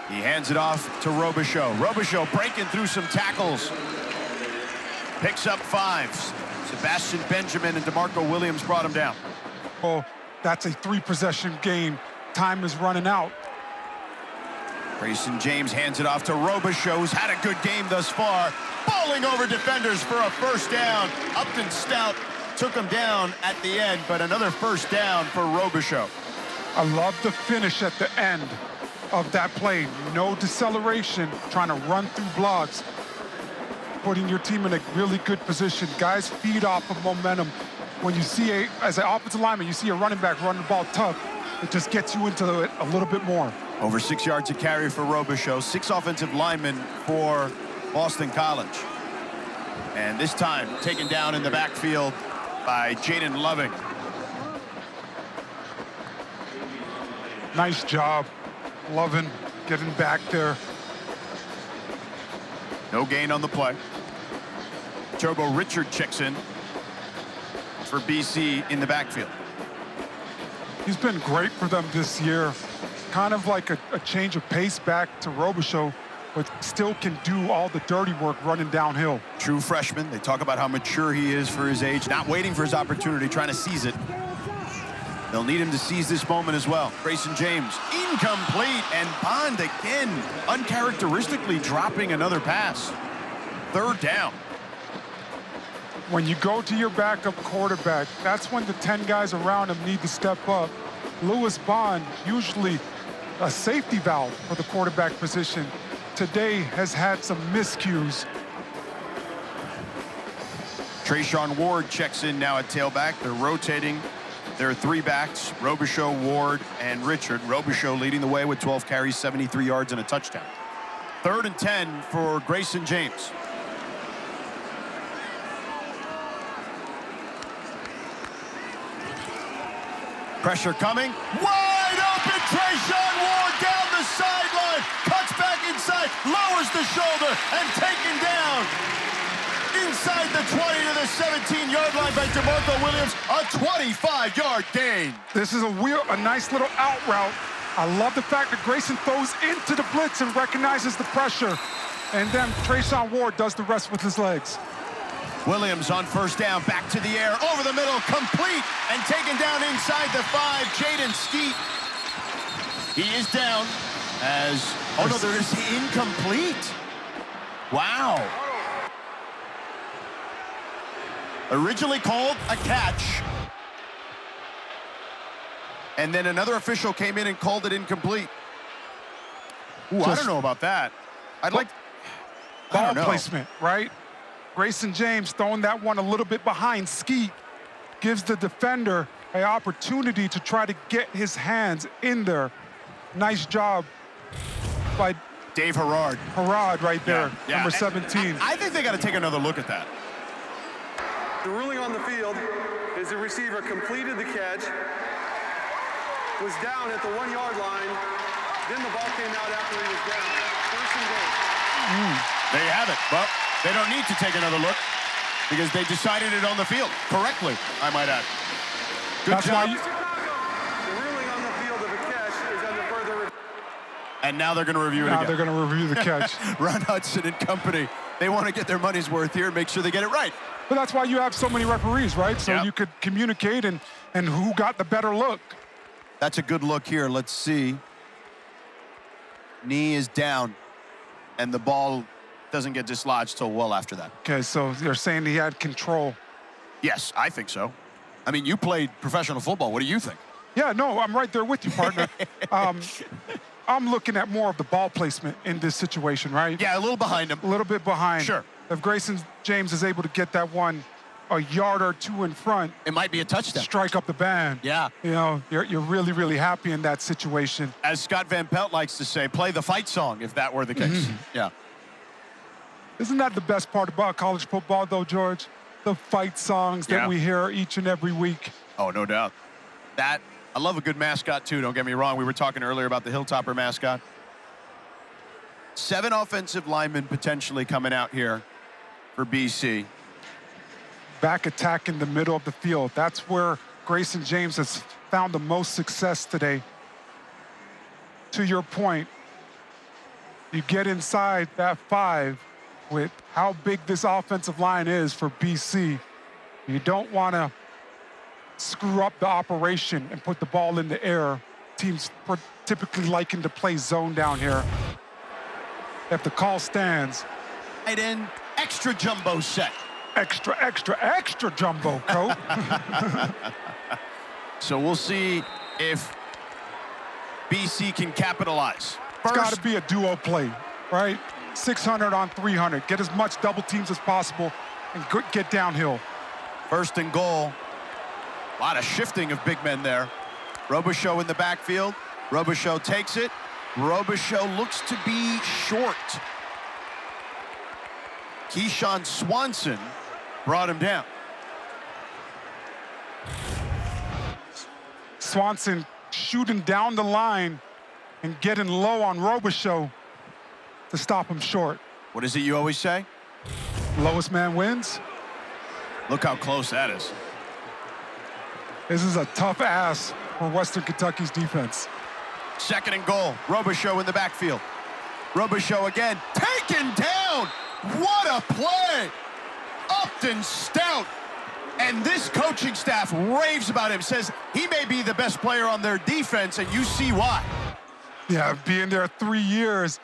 He hands it off to Robichaux. Robichaux breaking through some tackles. Picks up 5. Sebastian Benjamin and DeMarco Williams brought him down. Oh, that's a 3-possession game. Time is running out. Grayson James hands it off to Robichaux, who's had a good game thus far. Bowling over defenders for a first down. Upton Stout took him down at the end, but another first down for Robichaux. I love the finish at the end of that play. No deceleration, trying to run through blocks, putting your team in a really good position. Guys feed off of momentum. When you see as an offensive lineman, you see a running back running the ball tough, it just gets you into it a little bit more. Over 6 yards a carry for Robichaux. 6 offensive linemen for Boston College. And this time taken down in the backfield by Jaden Loving. Nice job, Loving, getting back there. No gain on the play. Jogo Richard checks in for BC in the backfield. He's been great for them this year. Kind of like a change of pace back to Robichaux, but still can do all the dirty work running downhill. True freshman. They talk about how mature he is for his age, not waiting for his opportunity, trying to seize it. They'll need him to seize this moment as well. Grayson James, incomplete, and Bond again, uncharacteristically dropping another pass. 3rd down. When you go to your backup quarterback, that's when the 10 guys around him need to step up. Lewis Bond, usually a safety valve for the quarterback position, today has had some miscues. Trayshawn Ward checks in now at tailback. They're rotating. There are 3 backs, Robichaux, Ward, and Richard. Robichaux leading the way with 12 carries, 73 yards, and a touchdown. 3rd and 10 for Grayson James. Pressure coming. Wide open, Trayshawn Ward down the sideline. Cuts back inside, lowers the shoulder, and taken down. Inside the 20 to the 17-yard line by DeMarco Williams. A 25-yard gain. This is a nice little out route. I love the fact that Grayson throws into the blitz and recognizes the pressure. And then Trayshawn Ward does the rest with his legs. Williams on 1st down, back to the air, over the middle, complete, and taken down inside the 5, Jaden Skeet. He is down as, oh no, there is incomplete. Wow. Originally called a catch. And then another official came in and called it incomplete. Ooh, I don't know about that. Ball placement, right? Grayson James throwing that one a little bit behind Skeet gives the defender an opportunity to try to get his hands in there. Nice job by Dave Herard. Herard right there, Yeah. number 17. I think they got to take another look at that. The ruling on the field is the receiver completed the catch, was down at the 1-yard line, then the ball came out after he was down. 1st and goal. There you have it. Well, they don't need to take another look because they decided it on the field correctly, I might add. Good job. The ruling on the field of a catch is under further review. And now they're going to review it again. Now they're going to review the catch. Ron Hudson and company, they want to get their money's worth here and make sure they get it right. But that's why you have so many referees, right? So Yep. you could communicate and who got the better look. That's a good look here. Let's see. Knee is down, and the ball doesn't get dislodged till well after that. Okay, so they're saying he had control. Yes, I think so. I mean, you played professional football. What do you think? Yeah, no, I'm right there with you, partner. I'm looking at more of the ball placement in this situation, right? Yeah, a little behind him. A little bit behind. Sure. If Grayson James is able to get that one a yard or 2 in front, It might be a touchdown. strike up the band. Yeah. You know, you're really, really happy in that situation. As Scott Van Pelt likes to say, play the fight song if that were the case. Yeah. Isn't that the best part about college football, though, George? The fight songs that we hear each and every week. Oh, no doubt. I love a good mascot, too. Don't get me wrong. We were talking earlier about the Hilltopper mascot. 7 offensive linemen potentially coming out here for BC. Back attack in the middle of the field. That's where Grayson James has found the most success today. To your point, you get inside that 5 with how big this offensive line is for BC. You don't want to screw up the operation and put the ball in the air. Teams typically liking to play zone down here. If the call stands. Right in, extra jumbo set. Extra, extra, extra jumbo, coach. So we'll see if BC can capitalize. It's got to be a duo play, right? 600 on 300. Get as much double teams as possible and get downhill. First and goal. A lot of shifting of big men there. Robichaux in the backfield. Robichaux takes it. Robichaux looks to be short. Keyshawn Swanson brought him down. Swanson shooting down the line and getting low on Robichaux to stop him short. What is it you always say? Lowest man wins. Look how close that is. This is a tough ass for Western Kentucky's defense. Second and goal. Robichaux in the backfield. Robichaux again. Taken down. What a play. Upton Stout. And this coaching staff raves about him. Says he may be the best player on their defense, and you see why. Yeah, being there 3 years,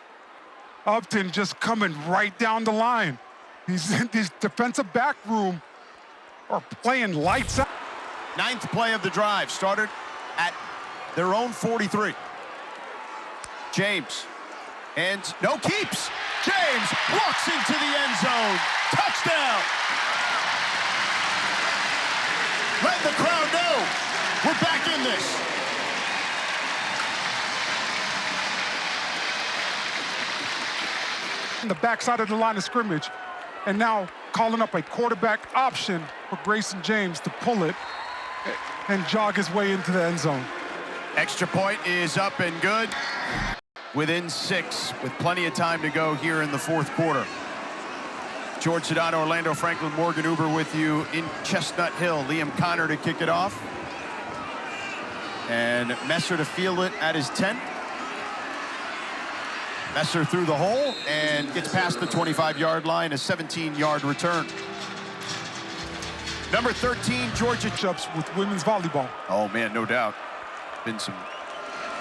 Upton just coming right down the line. These defensive back room are playing lights out. 9th play of the drive started at their own 43. James, and no keeps. James walks into the end zone. Touchdown. Let the crowd know we're back in this. On the backside of the line of scrimmage, and now calling up a quarterback option for Grayson James to pull it and jog his way into the end zone. Extra point is up and good. Within 6, with plenty of time to go here in the 4th quarter. George Sedano, Orlando Franklin, Morgan Uber with you in Chestnut Hill. Liam Connor to kick it off. And Messer to field it at his 10. Messer through the hole and gets past the 25-yard line, a 17-yard return. Number 13, Georgia. With women's volleyball. Oh, man, no doubt. Been some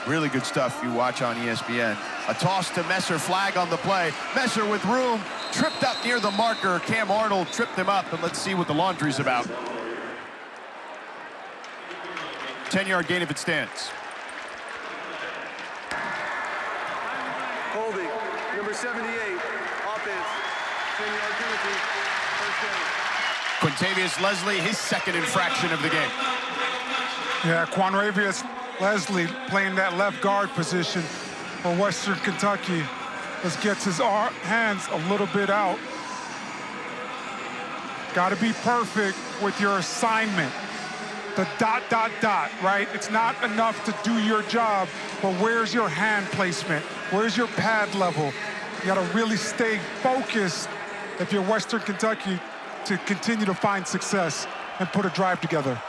really good stuff you watch on ESPN. A toss to Messer, flag on the play. Messer with room, tripped up near the marker. Cam Arnold tripped him up, and let's see what the laundry's about. 10-yard gain if it stands. Holding, number 78, offense, 10-yard penalty, first down. Quintavious Leslie, his 2nd infraction of the game. Yeah, Quanravius Leslie playing that left guard position for Western Kentucky. Just gets his hands a little bit out. Got to be perfect with your assignment. The ... right? It's not enough to do your job, but where's your hand placement? Where's your pad level? You got to really stay focused if you're Western Kentucky to continue to find success and put a drive together.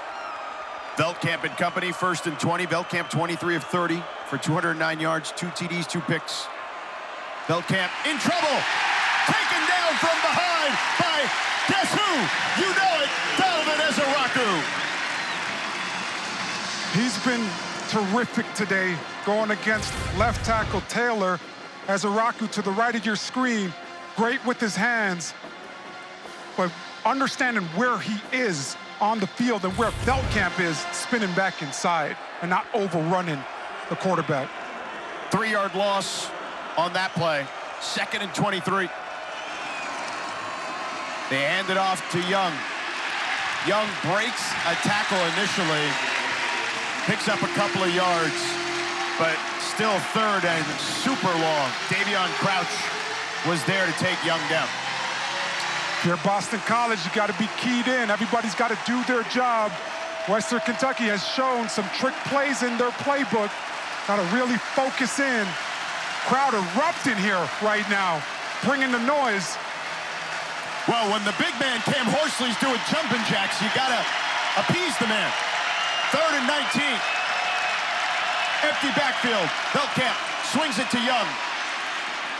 Veldkamp and company, 1st and 20. Veldkamp 23 of 30 for 209 yards, 2 TDs, 2 picks. Veldkamp in trouble. Taken down from behind by, guess who? You know it, Donovan Ezeiruaku. He's been terrific today going against left tackle Taylor. Ezeiruaku to the right of your screen, great with his hands, but understanding where he is on the field and where Veldkamp is spinning back inside and not overrunning the quarterback. 3-yard loss on that play. 2nd and 23. They hand it off to Young. Young breaks a tackle initially, picks up a couple of yards, but still 3rd and super long. Davion Crouch was there to take Young down. If you're Boston College, you got to be keyed in. Everybody's got to do their job. Western Kentucky has shown some trick plays in their playbook. Got to really focus in. Crowd erupting here right now, bringing the noise. Well, when the big man Cam Horsley's doing jumping jacks, you got to appease the man. 3rd and 19. Empty backfield. Belkamp swings it to Young.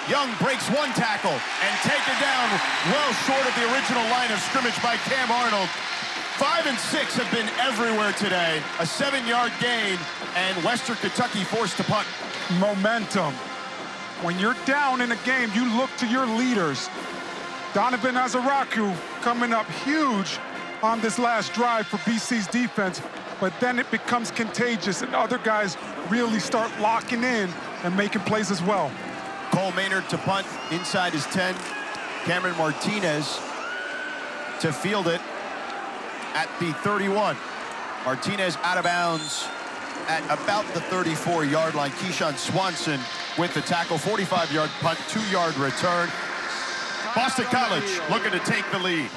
Young breaks one tackle and taken down well short of the original line of scrimmage by Cam Arnold. 5 and 6 have been everywhere today. A 7-yard gain, and Western Kentucky forced to punt. Momentum. When you're down in a game, you look to your leaders. Donovan Ezeiruaku coming up huge on this last drive for BC's defense, but then it becomes contagious and other guys really start locking in and making plays as well. Cole Maynard to punt inside his 10. Cameron Martinez to field it at the 31. Martinez out of bounds at about the 34-yard line. Keyshawn Swanson with the tackle. 45-yard punt, 2-yard return. Boston College looking to take the lead.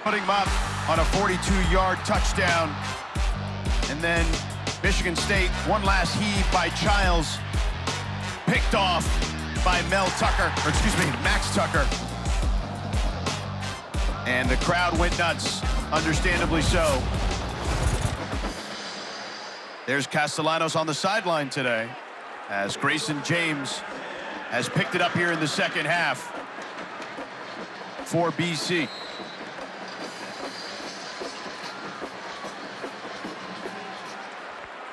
Putting him up on a 42-yard touchdown. And then Michigan State, one last heave by Childs. Picked off by Max Tucker. And the crowd went nuts, understandably so. There's Castellanos on the sideline today, as Grayson James has picked it up here in the second half for BC.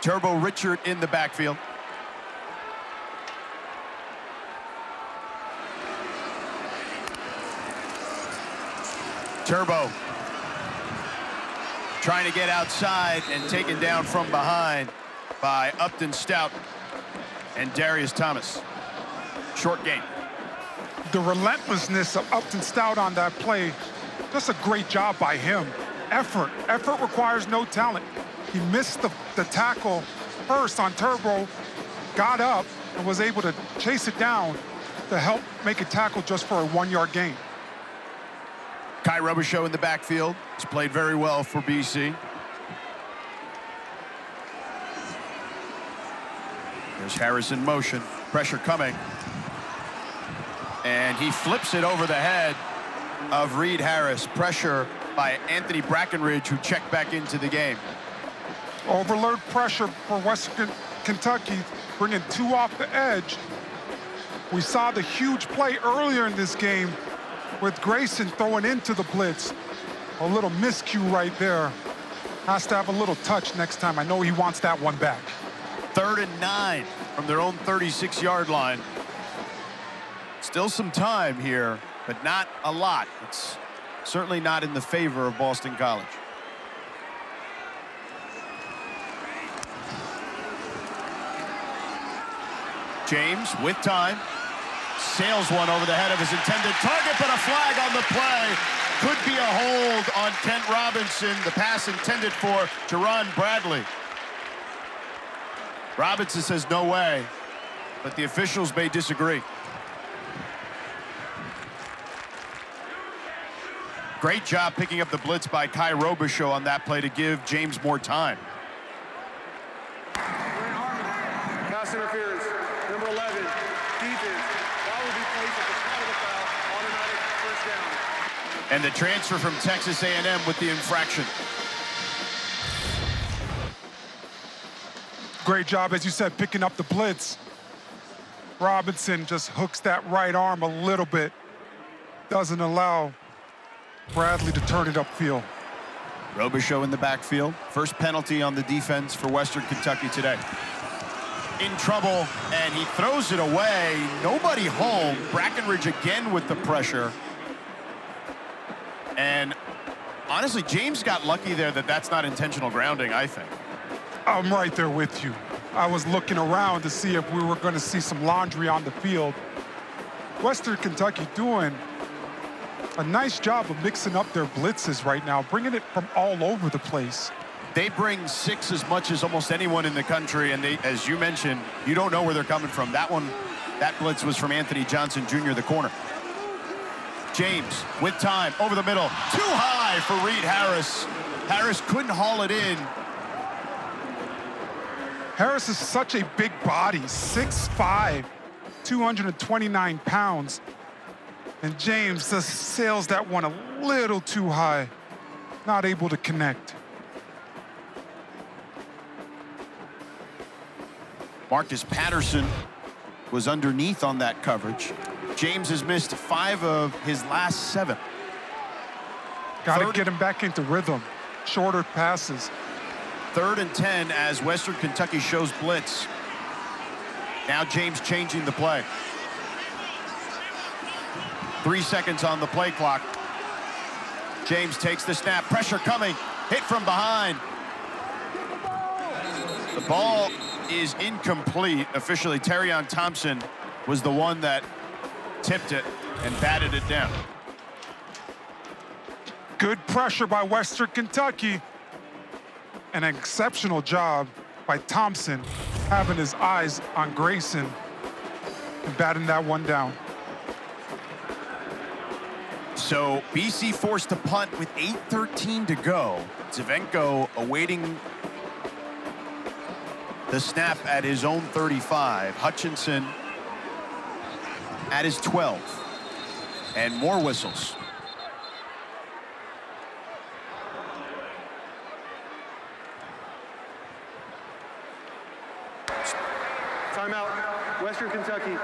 Turbo Richard in the backfield. Turbo trying to get outside and taken down from behind by Upton Stout and Darius Thomas. Short gain. The relentlessness of Upton Stout on that play, just a great job by him. Effort requires no talent. He missed the tackle first on Turbo, got up, and was able to chase it down to help make a tackle just for a 1-yard gain. Kai Robichaux in the backfield. He's played very well for BC. There's Harris in motion. Pressure coming. And he flips it over the head of Reed Harris. Pressure by Anthony Brackenridge, who checked back into the game. Overload pressure for Western Kentucky, bringing 2 off the edge. We saw the huge play earlier in this game with Grayson throwing into the blitz. A little miscue right there. Has to have a little touch next time. I know he wants that one back. 3rd and 9 from their own 36-yard line. Still some time here, but not a lot. It's certainly not in the favor of Boston College. James with time, sails one over the head of his intended target, but a flag on the play. Could be a hold on Kent Robinson, the pass intended for Jerand Bradley. Robinson says no way, but the officials may disagree. Great job picking up the blitz by Kai Robichaux on that play to give James more time. Pass interference, number 11, defense. That will be placed at the spot of the foul, automatic first down. And the transfer from Texas A&M with the infraction. Great job, as you said, picking up the blitz. Robinson just hooks that right arm a little bit. Doesn't allow Bradley to turn it upfield. Robichaux in the backfield. First penalty on the defense for Western Kentucky today. in trouble, and he throws it away. Nobody home. Brackenridge again with the pressure. And honestly, James got lucky there that that's not intentional grounding, I think. I'm right there with you. I was looking around to see if we were going to see some laundry on the field. Western Kentucky doing a nice job of mixing up their blitzes right now, bringing it from all over the place. They bring 6 as much as almost anyone in the country, and they, as you mentioned, you don't know where they're coming from. That blitz was from Anthony Johnson Jr., the corner. James with time, over the middle, too high for Reed Harris. Harris couldn't haul it in. Harris is such a big body, 6'5", 229 pounds. And James just sails that one a little too high, not able to connect. Marcus Patterson was underneath on that coverage. James has missed 5 of his last 7. Got to get him back into rhythm, shorter passes. 3rd and 10 as Western Kentucky shows blitz. Now James changing the play. 3 seconds on the play clock. James takes the snap, pressure coming, hit from behind. The ball is incomplete. Officially, Terrion Thompson was the one that tipped it and batted it down. Good pressure by Western Kentucky. An exceptional job by Thompson, having his eyes on Grayson and batting that one down. So BC forced to punt with 8:13 to go. Zivenko awaiting the snap at his own 35. Hutchinson at his 12. And more whistles. Timeout, Western Kentucky.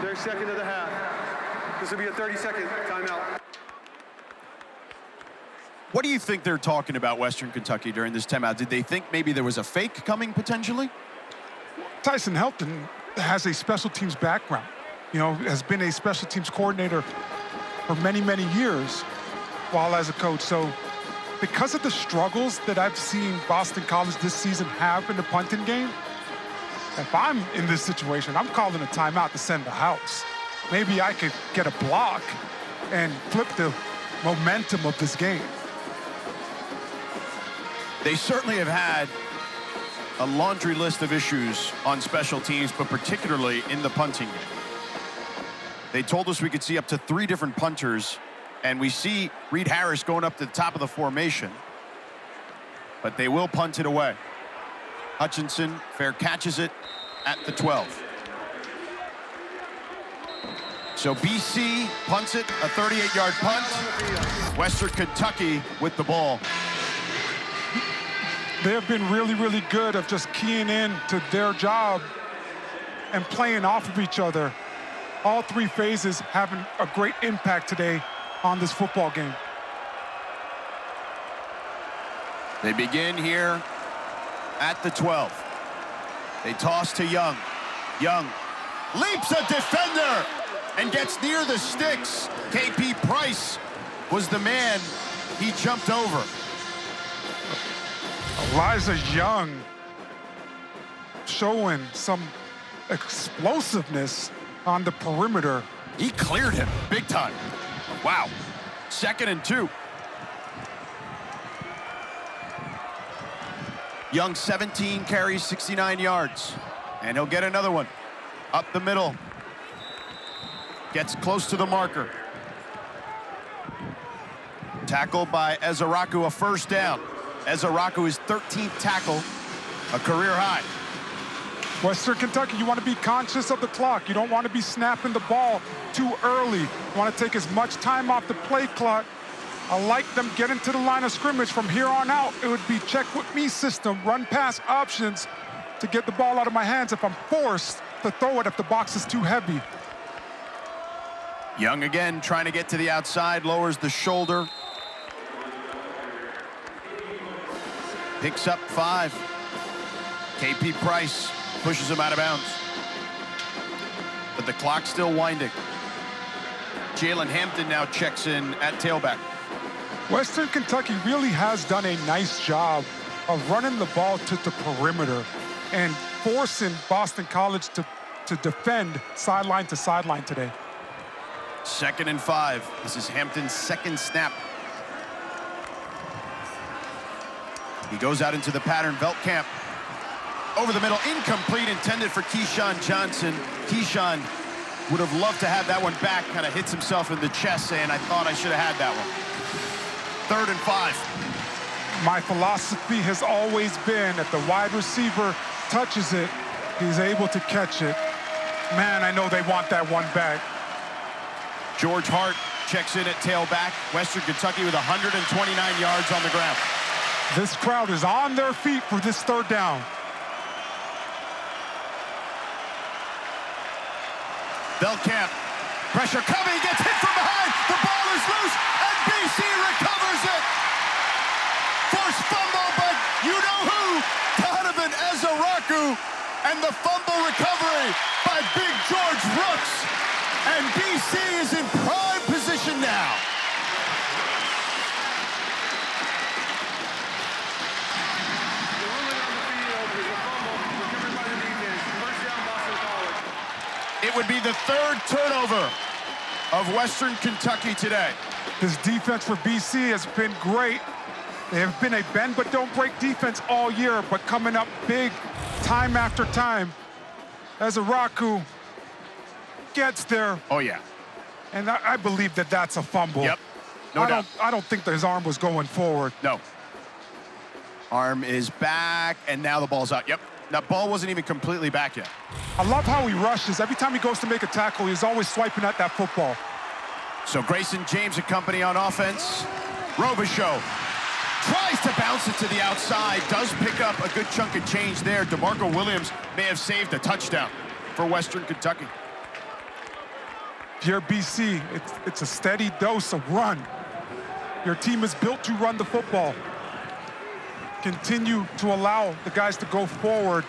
Their second of the half. This will be a 30-second timeout. What do you think they're talking about, Western Kentucky, during this timeout? Did they think maybe there was a fake coming potentially? Tyson Helton has a special teams background. You know, has been a special teams coordinator for many, many years while as a coach. So because of the struggles that I've seen Boston College this season have in the punting game, if I'm in this situation, I'm calling a timeout to send the house. Maybe I could get a block and flip the momentum of this game. They certainly have had a laundry list of issues on special teams, but particularly in the punting game. They told us we could see up to 3 different punters, and we see Reed Harris going up to the top of the formation, but they will punt it away. Hutchinson fair catches it at the 12. So BC punts it, a 38-yard punt. Western Kentucky with the ball. They have been really, really good of just keying in to their job and playing off of each other. All 3 phases having a great impact today on this football game. They begin here at the 12. They toss to Young. Young leaps a defender and gets near the sticks. KP Price was the man he jumped over. Elijah Young showing some explosiveness on the perimeter. He cleared him big time. Wow. 2nd and 2. Young 17 carries, 69 yards. And he'll get another one. Up the middle. Gets close to the marker. Tackled by Ezeiruaku, a first down. Ezeiruaku is 13th tackle, a career high. Western Kentucky, you want to be conscious of the clock. You don't want to be snapping the ball too early. You want to take as much time off the play clock. I like them getting to the line of scrimmage. From here on out, it would be check with me system, run pass options to get the ball out of my hands if I'm forced to throw it if the box is too heavy. Young again trying to get to the outside, lowers the shoulder. Picks up 5. KP Price pushes him out of bounds. But the clock's still winding. Jalen Hampton now checks in at tailback. Western Kentucky really has done a nice job of running the ball to the perimeter and forcing Boston College to defend sideline to sideline today. 2nd and 5. This is Hampton's second snap. He goes out into the pattern. Veltkamp over the middle, incomplete, intended for Keyshawn Johnson. Keyshawn would have loved to have that one back, kind of hits himself in the chest saying, I thought I should have had that one. 3rd and 5. My philosophy has always been if the wide receiver touches it, he's able to catch it. Man, I know they want that one back. George Hart checks in at tailback. Western Kentucky with 129 yards on the ground. This crowd is on their feet for this 3rd down. Veltkamp, pressure coming, gets hit from behind. The ball is loose, and BC recovers it. Forced fumble, but you know who? Donovan Ezeiruaku, and the fumble recovery by Big George Brooks. And BC is in prime position now. The ruling on the field is a fumble recovered by the defense. First down, Boston College. It would be the 3rd turnover of Western Kentucky today. This defense for BC has been great. They have been a bend but don't break defense all year, but coming up big time after time. Ezeiruaku gets there. Oh, yeah. And I believe that that's a fumble. Yep, no doubt. I don't think that his arm was going forward. No. Arm is back, and now the ball's out. Yep, that ball wasn't even completely back yet. I love how he rushes. Every time he goes to make a tackle, he's always swiping at that football. So Grayson James and company on offense. Robichaux tries to bounce it to the outside, does pick up a good chunk of change there. DeMarco Williams may have saved a touchdown for Western Kentucky. Your BC, it's a steady dose of run. Your team is built to run the football. Continue to allow the guys to go forward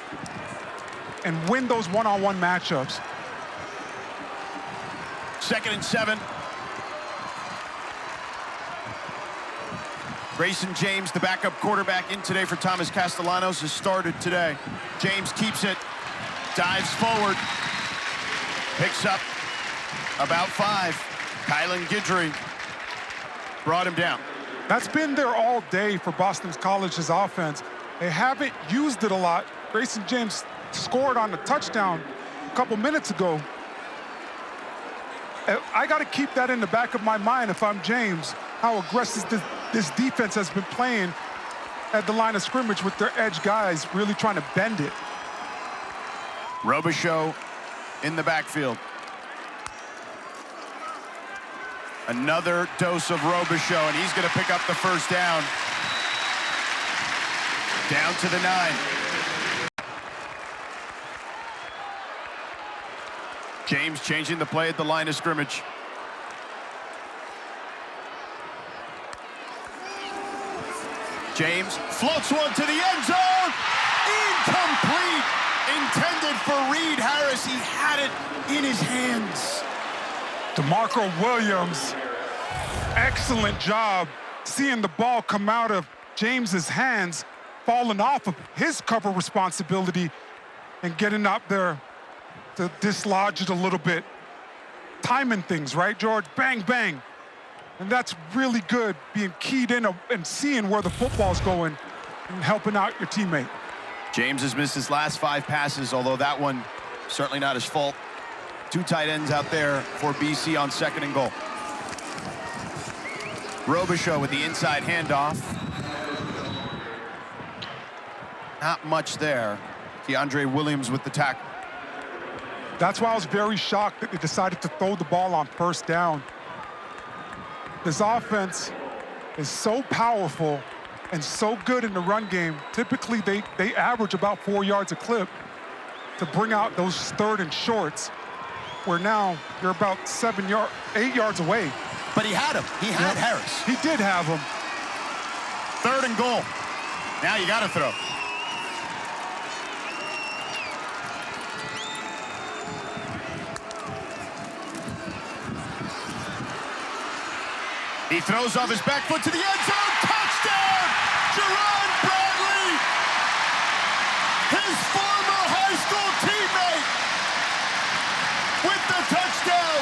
and win those one-on-one matchups. 2nd and 7. Grayson James, the backup quarterback in today for Thomas Castellanos, has started today. James keeps it, dives forward, picks up about 5. Kylan Guidry brought him down. That's been there all day for Boston College's offense. They haven't used it a lot. Grayson James scored on the touchdown a couple minutes ago. I got to keep that in the back of my mind if I'm James, how aggressive this defense has been playing at the line of scrimmage with their edge guys really trying to bend it. Robichaux in the backfield. Another dose of Robichaux, and he's going to pick up the 1st down. Down to the 9. James changing the play at the line of scrimmage. James floats one to the end zone. Incomplete. Intended for Reed Harris. He had it in his hands. DeMarco Williams, excellent job seeing the ball come out of James's hands, falling off of his cover responsibility and getting up there to dislodge it a little bit. Timing things, right, George? Bang, bang. And that's really good, being keyed in and seeing where the football's going and helping out your teammate. James has missed his last 5 passes, although that one certainly not his fault. 2 tight ends out there for BC on 2nd and goal. Robichaux with the inside handoff. Not much there. DeAndre Williams with the tackle. That's why I was very shocked that they decided to throw the ball on 1st down. This offense is so powerful and so good in the run game. Typically, they average about 4 yards a clip to bring out those 3rd and shorts, where now you're about 8 yards away. But he had him. He had Harris. He did have him. 3rd and goal. Now you got to throw. He throws off his back foot to the end zone. Touchdown! Jerand Bradley! His former high school teammate with the touchdown.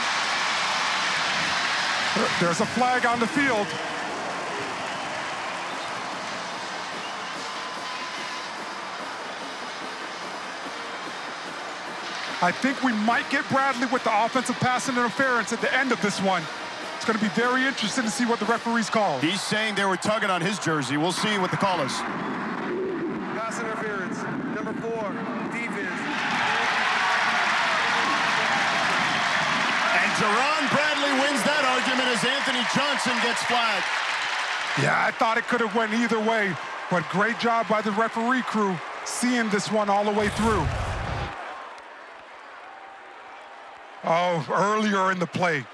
There's a flag on the field. I think we might get Bradley with the offensive pass interference at the end of this one. It's going to be very interesting to see what the referees call. He's saying they were tugging on his jersey. We'll see what the call is. Pass interference, number 4, defense. And Jerand Bradley wins that argument as Anthony Johnson gets flagged. Yeah, I thought it could have went either way, but great job by the referee crew seeing this one all the way through. Oh, earlier in the play,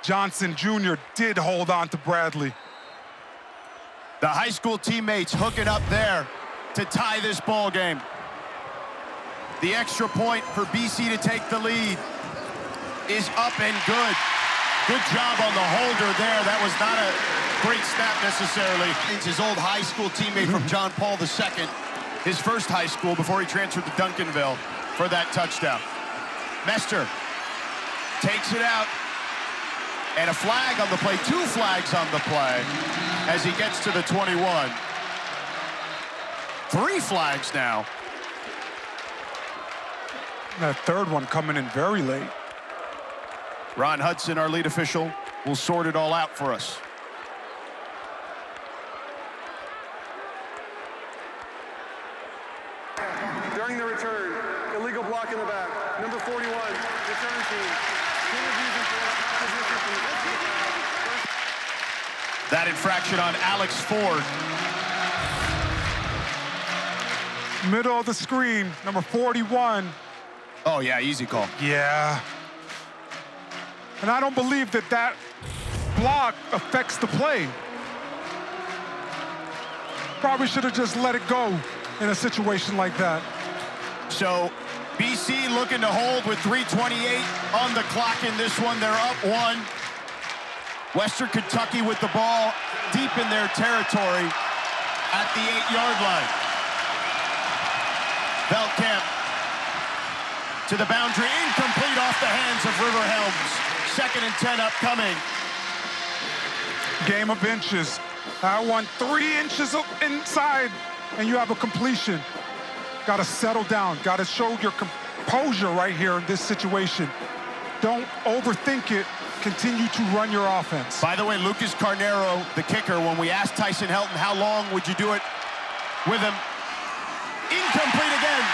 Johnson Jr. did hold on to Bradley. The high school teammates hooking up there to tie this ball game. The extra point for BC to take the lead is up and good. Good job on the holder there. That was not a great snap necessarily. It's his old high school teammate from John Paul II, his first high school before he transferred to Duncanville for that touchdown. Mester takes it out, and a flag on the play, 2 flags on the play as he gets to the 21. 3 flags now. That third one coming in very late. Ron Hudson, our lead official, will sort it all out for us. During the return, illegal block in the back. Number 41, return team. That infraction on Alex Ford. Middle of the screen, number 41. Oh, yeah, easy call. Yeah. And I don't believe that that block affects the play. Probably should have just let it go in a situation like that. So BC looking to hold with 3:28 on the clock in this one. They're up 1. Western Kentucky with the ball deep in their territory at the 8-yard line. Veldkamp to the boundary, incomplete off the hands of River Helms. 2nd and 10 upcoming. Game of inches. I want 3 inches inside, and you have a completion. Got to settle down. Got to show your composure right here in this situation. Don't overthink it. Continue to run your offense. By the way, Lucas Carnero, the kicker, when we asked Tyson Helton how long would you do it with him, incomplete again.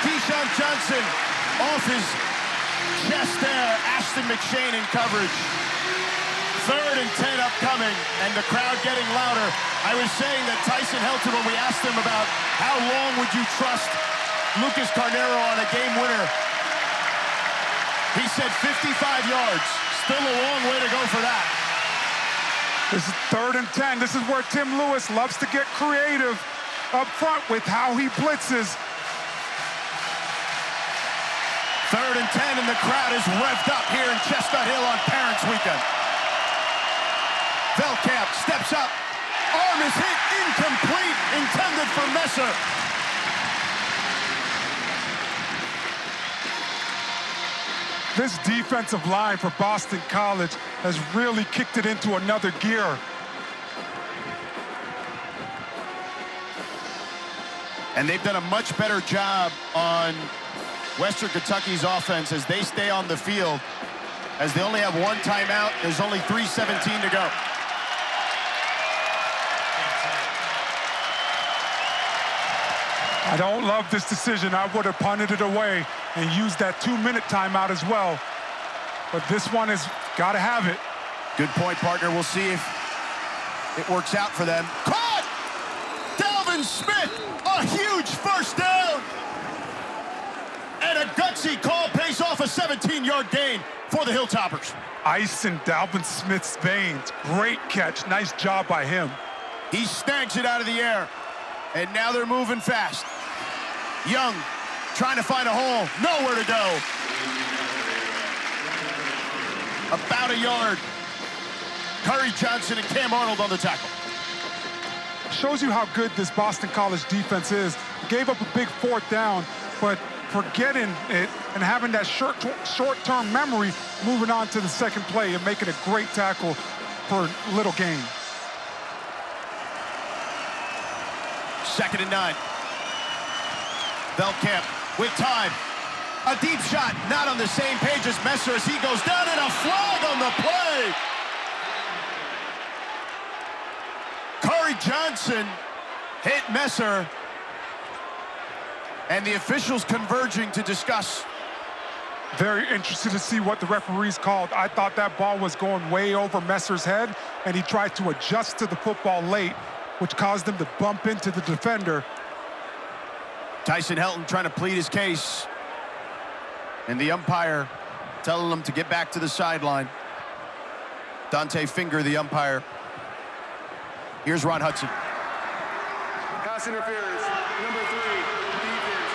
Keyshawn Johnson off his chest there. Ashton McShane in coverage. 3rd and 10 upcoming, and the crowd getting louder. I was saying that Tyson Helton, when we asked him about how long would you trust Lucas Carnero on a game winner, he said 55 yards. Still a long way to go for that. This is 3rd and 10. This is where Tim Lewis loves to get creative up front with how he blitzes. 3rd and 10, and the crowd is revved up here in Chestnut Hill on Parents Weekend. Veldkamp steps up. Arm is hit, incomplete, intended for Messer. This defensive line for Boston College has really kicked it into another gear. And they've done a much better job on Western Kentucky's offense as they stay on the field. As they only have 1 timeout, there's only 3:17 to go. I don't love this decision. I would have punted it away and used that 2-minute timeout as well. But this one has got to have it. Good point, partner. We'll see if it works out for them. Caught! Dalvin Smith, a huge first down! And a gutsy call pays off a 17-yard gain for the Hilltoppers. Ice in Dalvin Smith's veins. Great catch. Nice job by him. He snags it out of the air. And now they're moving fast. Young trying to find a hole. Nowhere to go. About a yard. Curry Johnson and Cam Arnold on the tackle. Shows you how good this Boston College defense is. Gave up a big 4th down, but forgetting it and having that short-term memory, moving on to the second play and making a great tackle for little gain. 2nd and 9. Veldkamp with time. A deep shot, not on the same page as Messer as he goes down, and a flag on the play. Curry Johnson hit Messer, and the officials converging to discuss. Very interested to see what the referees called. I thought that ball was going way over Messer's head, and he tried to adjust to the football late, which caused him to bump into the defender. Tyson Helton trying to plead his case, and the umpire telling him to get back to the sideline. Dante Finger, the umpire. Here's Ron Hudson. Pass interference, number 3, defense.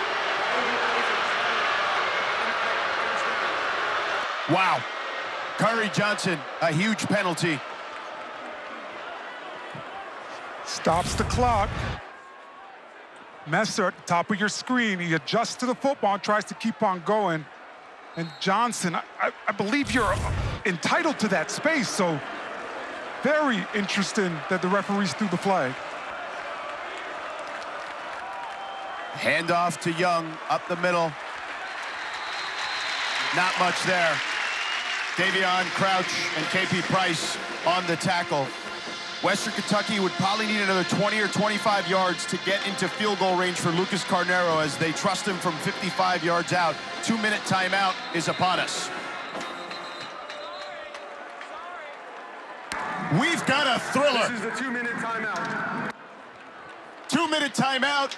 Wow. Curry Johnson, a huge penalty. Stops the clock. Messer at the top of your screen. He adjusts to the football and tries to keep on going. And Johnson, I believe you're entitled to that space, so very interesting that the referees threw the flag. Handoff to Young, up the middle. Not much there. Davion Crouch and KP Price on the tackle. Western Kentucky would probably need another 20 or 25 yards to get into field goal range for Lucas Carnero as they trust him from 55 yards out. 2-minute timeout is upon us. We've got a thriller. This is the 2-minute timeout. 2-minute timeout.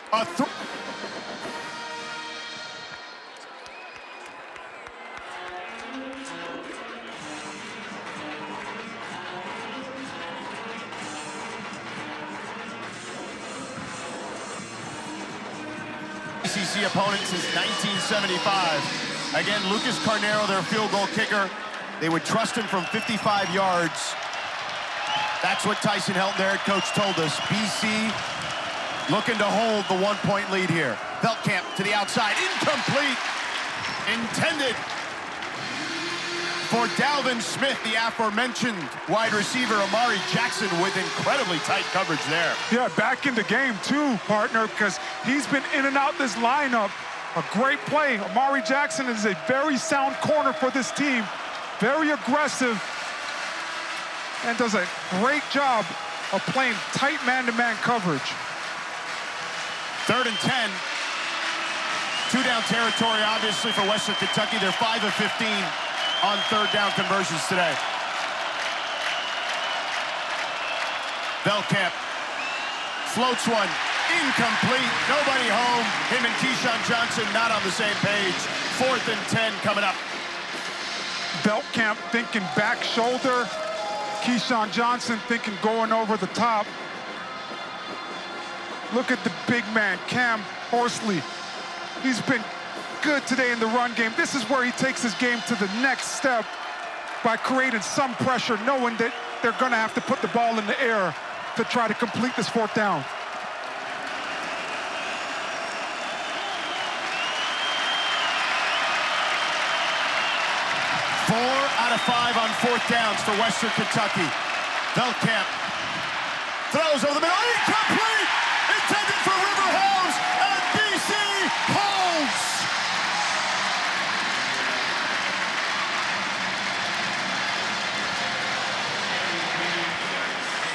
ACC opponent since 1975. Again, Lucas Carnero, their field goal kicker. They would trust him from 55 yards. That's what Tyson Helton, their head coach, told us. BC looking to hold the 1-point lead here. Veldkamp to the outside, incomplete. Intended for Dalvin Smith, the aforementioned wide receiver. Amari Jackson with incredibly tight coverage there. Yeah, back in the game too, partner, because he's been in and out this lineup. A great play. Amari Jackson is a very sound corner for this team. Very aggressive and does a great job of playing tight man-to-man coverage. 3rd and 10. 2-down territory, obviously, for Western Kentucky. They're 5 of 15 on 3rd down conversions today. Veldkamp floats one, incomplete, nobody home. Him and Keyshawn Johnson not on the same page. 4th and 10 coming up. Veldkamp thinking back shoulder. Keyshawn Johnson thinking going over the top. Look at the big man, Cam Horsley. He's been good today in the run game. This is where he takes his game to the next step by creating some pressure, knowing that they're gonna have to put the ball in the air to try to complete this 4th down. Four out of 5 on 4th downs for Western Kentucky. Veldkamp throws over the middle, incomplete! Intended for River Hose, and BC holds!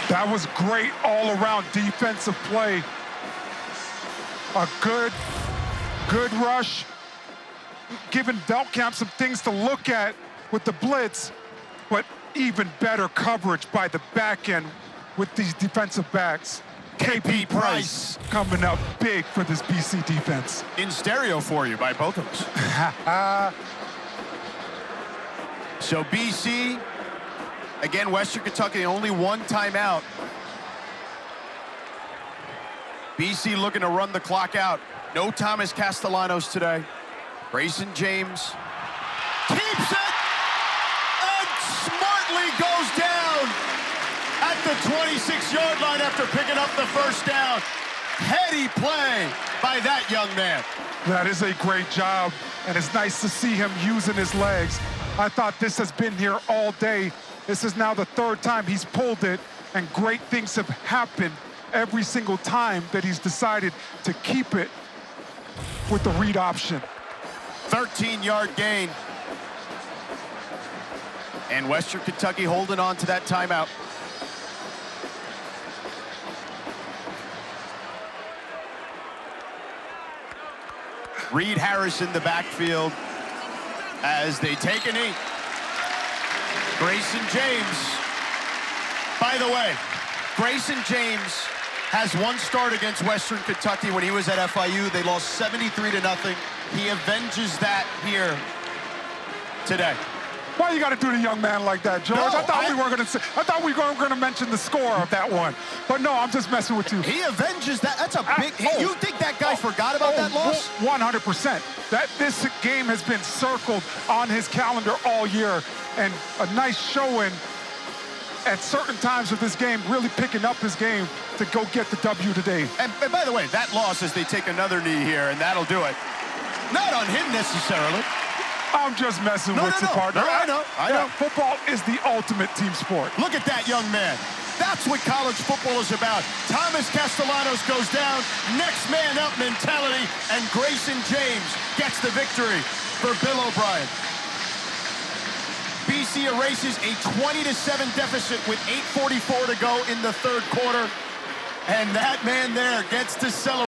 That was great all-around defensive play. A good rush, giving Veldkamp some things to look at with the blitz, but even better coverage by the back end with these defensive backs. KP Price coming up big for this BC defense. In stereo for you by both of us. So BC, again, Western Kentucky, only 1 timeout. BC looking to run the clock out. No Thomas Castellanos today. Grayson James keeps it and smartly goes down the 26-yard line after picking up the first down. Heady play by that young man. That is a great job, and it's nice to see him using his legs. I thought this has been here all day. This is now the third time he's pulled it, and great things have happened every single time that he's decided to keep it with the read option. 13-yard gain. And Western Kentucky holding on to that timeout. Reed Harris in the backfield as they take a knee. Grayson James. By the way, Grayson James has one start against Western Kentucky when he was at FIU. They lost 73-0. He avenges that here today. Why you got to do the young man like that, George? No, I thought we were going to mention the score of that one. But no, I'm just messing with you. He avenges that. That's a big hit. You think that guy forgot about that loss? 100%. This game has been circled on his calendar all year, and a nice showing at certain times of this game, really picking up his game to go get the W today. And by the way, that loss as they take another knee here, and that'll do it. Not on him necessarily. I'm just messing with you, partner. No, I know. Football is the ultimate team sport. Look at that young man. That's what college football is about. Thomas Castellanos goes down, next man up mentality, and Grayson James gets the victory for Bill O'Brien. BC erases a 20-7 deficit with 8:44 to go in the third quarter, and that man there gets to celebrate.